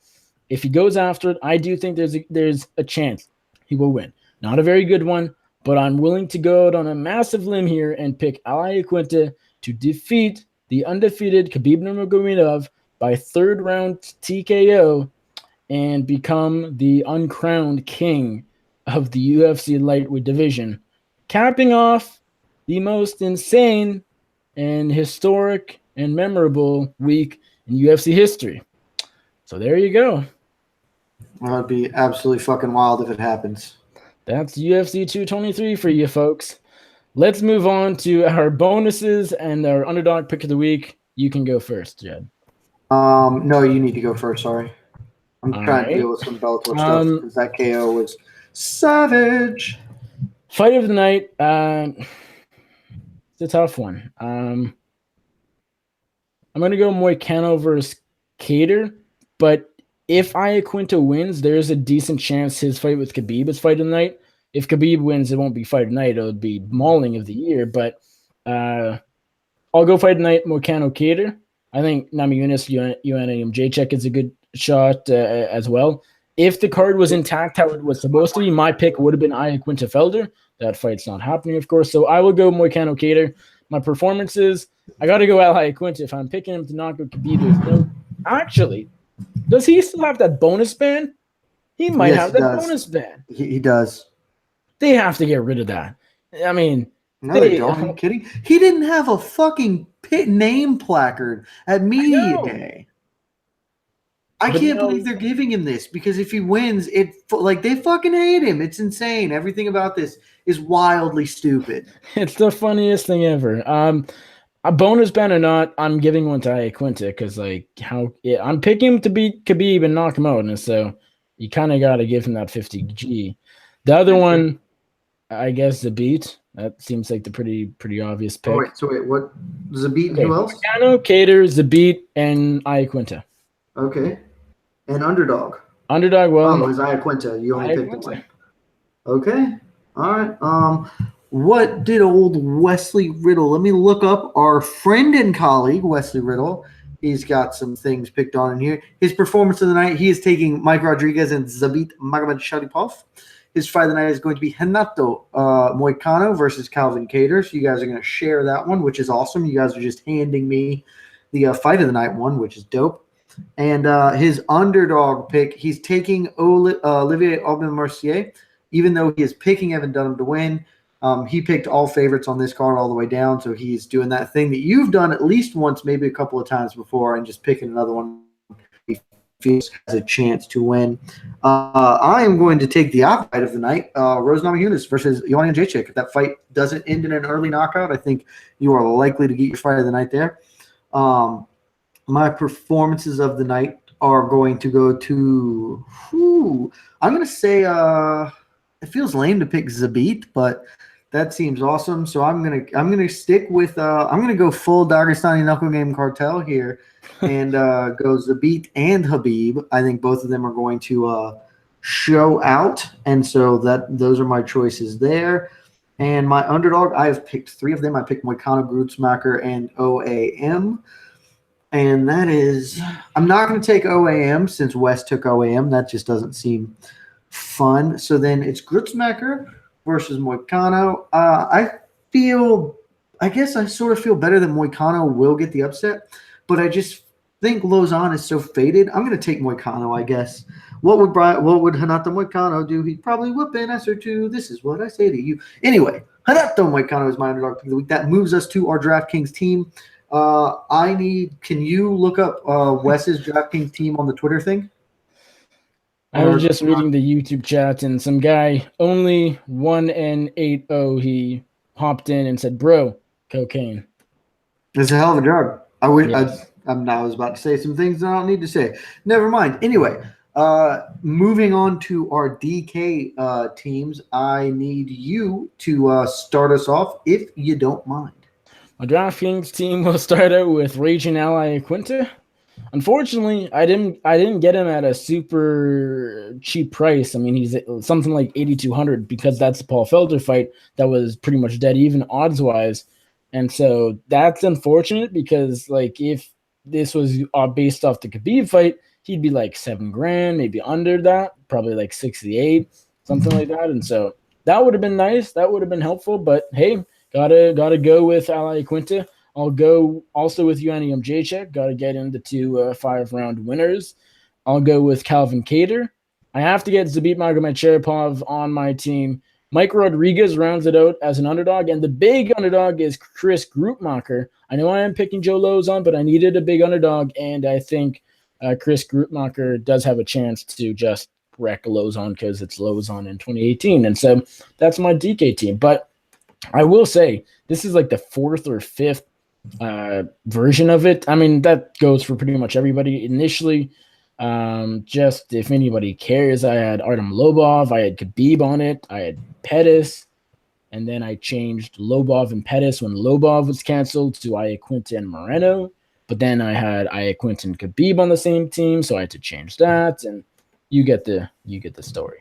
If he goes after it, I do think there's a chance he will win. Not a very good one, but I'm willing to go out on a massive limb here and pick Iaquinta to defeat the undefeated Khabib Nurmagomedov by third round TKO and become the uncrowned king of the UFC lightweight division, capping off the most insane and historic and memorable week in UFC history. So there you go. That would be absolutely fucking wild if it happens. That's UFC 223 for you folks. Let's move on to our bonuses and our underdog pick of the week. You can go first, Jed. No, you need to go first. Sorry. I'm trying to deal with some Bellator stuff because that KO was savage. Fight of the night. It's a tough one. I'm going to go Moicano versus Cater, but if Iaquinta wins, there's a decent chance his fight with Khabib is fight of the night. If Khabib wins, it won't be fight of the night. It'll be mauling of the year, but I'll go fight of the night, Moicano Cater. I think Namajunas Jacek is a good shot as well. If the card was intact how it was supposed to be, my pick would have been Iaquinta Felder. That fight's not happening, of course, so I will go Moicano Cater. My performances, I got to go Iaquinta. If I'm picking him to knock out Khabib, there's no... Actually, does he still have that bonus ban? He might have that bonus ban. He does. They have to get rid of that. I mean... No, they don't. Are you kidding? He didn't have a fucking pit name placard at Media Day. I can't believe they're giving him this because if he wins, they fucking hate him. It's insane. Everything about this is wildly stupid. It's the funniest thing ever. A bonus ban or not, I'm giving one to Iaquinta because I'm picking him to beat Khabib and knock him out, and so you kind of got to give him that 50G. The other one, I guess the beat. That seems like the pretty obvious Oh pick. wait, so wait, what? Zabit and Okay, who else? Moicano, Cater, Zabit, and Iaquinta. Okay, and underdog. Underdog, Oh, well, is Iaquinta. You only picked the Iaquinta. win. Okay. All right. What did old Wesley Riddle? Let me look up our friend and colleague, Wesley Riddle. He's got some things picked on in here. His performance of the night, he is taking Mike Rodriguez and Zabit Magomedsharipov. His fight of the night is going to be Renato Moicano versus Calvin Cater. So you guys are going to share that one, which is awesome. You guys are just handing me the fight of the night one, which is dope. And his underdog pick, he's taking Olivier Aubin-Mercier, even though he is picking Evan Dunham to win. He picked all favorites on this card all the way down, so he's doing that thing that you've done at least once, maybe a couple of times before, and just picking another one he feels has a chance to win. I am going to take the odd fight of the night, Rose Namajunas versus Joanna Jacek. If that fight doesn't end in an early knockout, I think you are likely to get your fight of the night there. My performances of the night are going to go to I'm going to say it feels lame to pick Zabit, but that seems awesome. So I'm gonna stick with I'm gonna go full Dagestani Knuckle Game Cartel here and go Zabit and Habib. I think both of them are going to show out, and so those are my choices there. And my underdog, I have picked three of them. I picked Moicano, Grutzmacher, and OAM. And that is, I'm not going to take OAM since West took OAM. That just doesn't seem fun. So then it's Grutzmacher versus Moicano. I guess I sort of feel better that Moicano will get the upset, but I just think Lozon is so faded. I'm going to take Moicano, I guess. What would Renato Moicano do? He'd probably whip an S or two. This is what I say to you. Anyway, Renato Moicano is my underdog pick of the week. That moves us to our DraftKings team. Can you look up Wes's DraftKings team on the Twitter thing? I was just reading the YouTube chat, and some guy, only 1N80, he hopped in and said, bro, cocaine. It's a hell of a drug. I Yes. was about to say some things that I don't need to say. Never mind. Anyway, moving on to our DK teams, I need you to start us off if you don't mind. My DraftKings team will start out with Raging Ally Iaquinta. Unfortunately, I didn't get him at a super cheap price. I mean, he's something like 8,200 because that's the Paul Felder fight that was pretty much dead even odds wise, and so that's unfortunate because like if this was based off the Khabib fight, he'd be like $7,000, maybe under that, probably like 68, something like that, and so that would have been nice. That would have been helpful, but hey, gotta go with Ally Iaquinta. I'll go also with Joanna Jacek. Got to get into two 5-round winners. I'll go with Calvin Cater. I have to get Zabit Magomedsharipov on my team. Mike Rodriguez rounds it out as an underdog, and the big underdog is Chris Gruppmacher. I know I am picking Joe Lozon, but I needed a big underdog, and I think Chris Gruppmacher does have a chance to just wreck Lozon because it's Lozon in 2018, and so that's my DK team. But I will say this is like the fourth or fifth version of it. I mean, that goes for pretty much everybody. Initially, just if anybody cares, I had Artem Lobov, I had Khabib on it, I had Pettis, and then I changed Lobov and Pettis when Lobov was canceled to Iaquinta and Moreno. But then I had Iaquinta and Khabib on the same team, so I had to change that, and you get the story.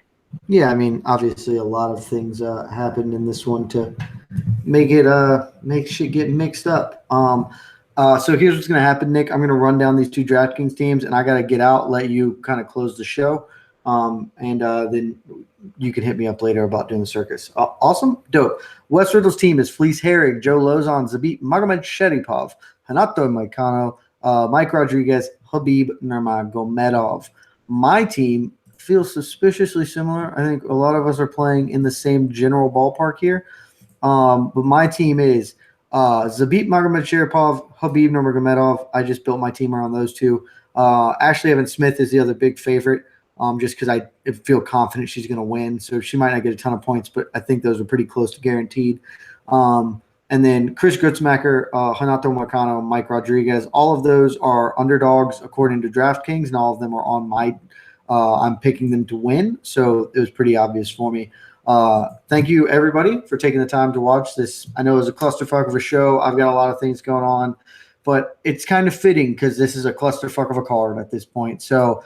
Yeah, I mean, obviously a lot of things happened in this one to make shit get mixed up. So here's what's gonna happen, Nick. I'm gonna run down these two DraftKings teams, and I gotta get out, let you kind of close the show, and then you can hit me up later about doing the circus. Awesome, dope. Wes Riddle's team is Felice Herrig, Joe Lozon, Zabit Magomedsharipov, Renato Moicano, Mike Rodriguez, Habib Nurmagomedov. My team feels suspiciously similar. I think a lot of us are playing in the same general ballpark here. But my team is Zabit Magomedsharipov, Habib Nurmagomedov. I just built my team around those two. Ashley Evans Smith is the other big favorite, just because I feel confident she's going to win. So she might not get a ton of points, but I think those are pretty close to guaranteed. And then Chris Grutzmacher, Renato Moicano, Mike Rodriguez. All of those are underdogs according to DraftKings, and all of them are on my I'm picking them to win, so it was pretty obvious for me. Thank you, everybody, for taking the time to watch this. I know it was a clusterfuck of a show. I've got a lot of things going on, but it's kind of fitting because this is a clusterfuck of a card at this point. So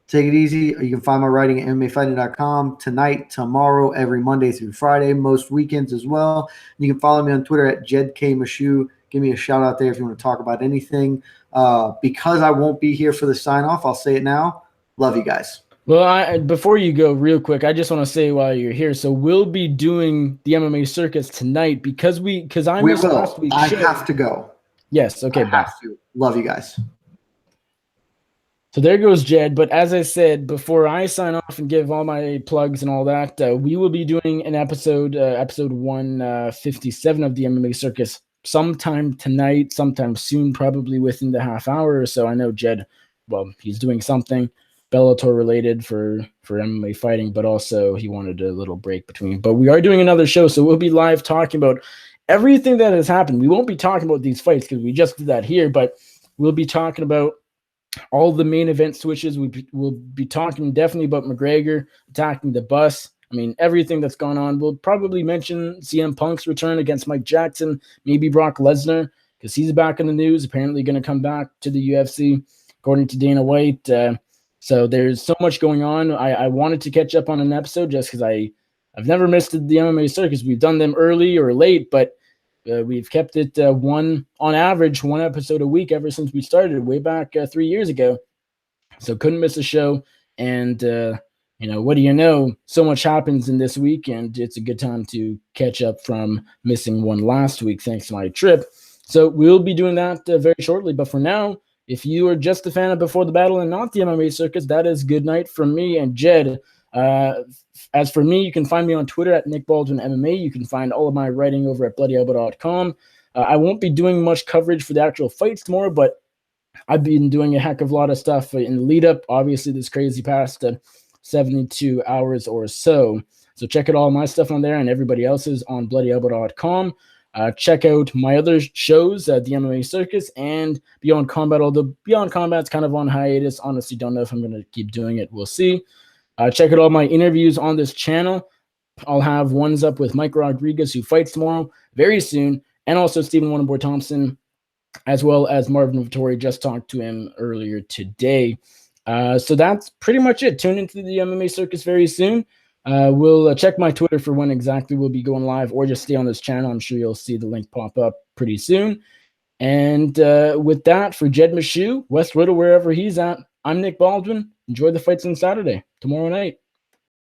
take it easy. You can find my writing at MMAfighting.com tonight, tomorrow, every Monday through Friday, most weekends as well. You can follow me on Twitter at JedKMeshew. Give me a shout out there if you want to talk about anything. Because I won't be here for the sign-off, I'll say it now. Love you guys. Well, before you go real quick, I just want to say while you're here, so we'll be doing the MMA circus tonight because I missed last week's show. I have to go. Yes, okay. I have to. Love you guys. So there goes Jed. But as I said, before I sign off and give all my plugs and all that, we will be doing an episode 157 of the MMA circus sometime tonight, sometime soon, probably within the half hour or so. I know Jed, well, he's doing something Bellator related for MMA fighting, but also he wanted a little break between. But we are doing another show, so we'll be live talking about everything that has happened. We won't be talking about these fights because we just did that here, but we'll be talking about all the main event switches. We'll be talking definitely about McGregor attacking the bus. I mean, everything that's gone on. We'll probably mention CM Punk's return against Mike Jackson, maybe Brock Lesnar, because he's back in the news, apparently going to come back to the UFC, according to Dana White. So there's so much going on. I wanted to catch up on an episode just because I've never missed the MMA circus. We've done them early or late, but we've kept it on average, one episode a week ever since we started way back 3 years ago. So couldn't miss a show. And, what do you know? So much happens in this week, and it's a good time to catch up from missing one last week thanks to my trip. So we'll be doing that very shortly. But for now, if you are just a fan of Before the Battle and not the MMA circus, that is good night from me and Jed. As for me, you can find me on Twitter at Nick Baldwin MMA. You can find all of my writing over at bloodyelbow.com. I won't be doing much coverage for the actual fights tomorrow, but I've been doing a heck of a lot of stuff in the lead up. Obviously, this crazy past 72 hours or so. So check out all my stuff on there and everybody else's on bloodyelbow.com. Check out my other shows, the MMA Circus and Beyond Combat, although Beyond Combat's kind of on hiatus. Honestly, don't know if I'm going to keep doing it. We'll see. Check out all my interviews on this channel. I'll have ones up with Mike Rodriguez, who fights tomorrow very soon, and also Stephen Wonderboy Thompson, as well as Marvin Vittori. Just talked to him earlier today. So that's pretty much it. Tune into the MMA Circus very soon. We'll check my Twitter for when exactly we'll be going live, or just stay on this channel. I'm sure you'll see the link pop up pretty soon. And with that, for Jed Meshew, West Riddle, wherever he's at, I'm Nick Baldwin. Enjoy the fights on Saturday, tomorrow night.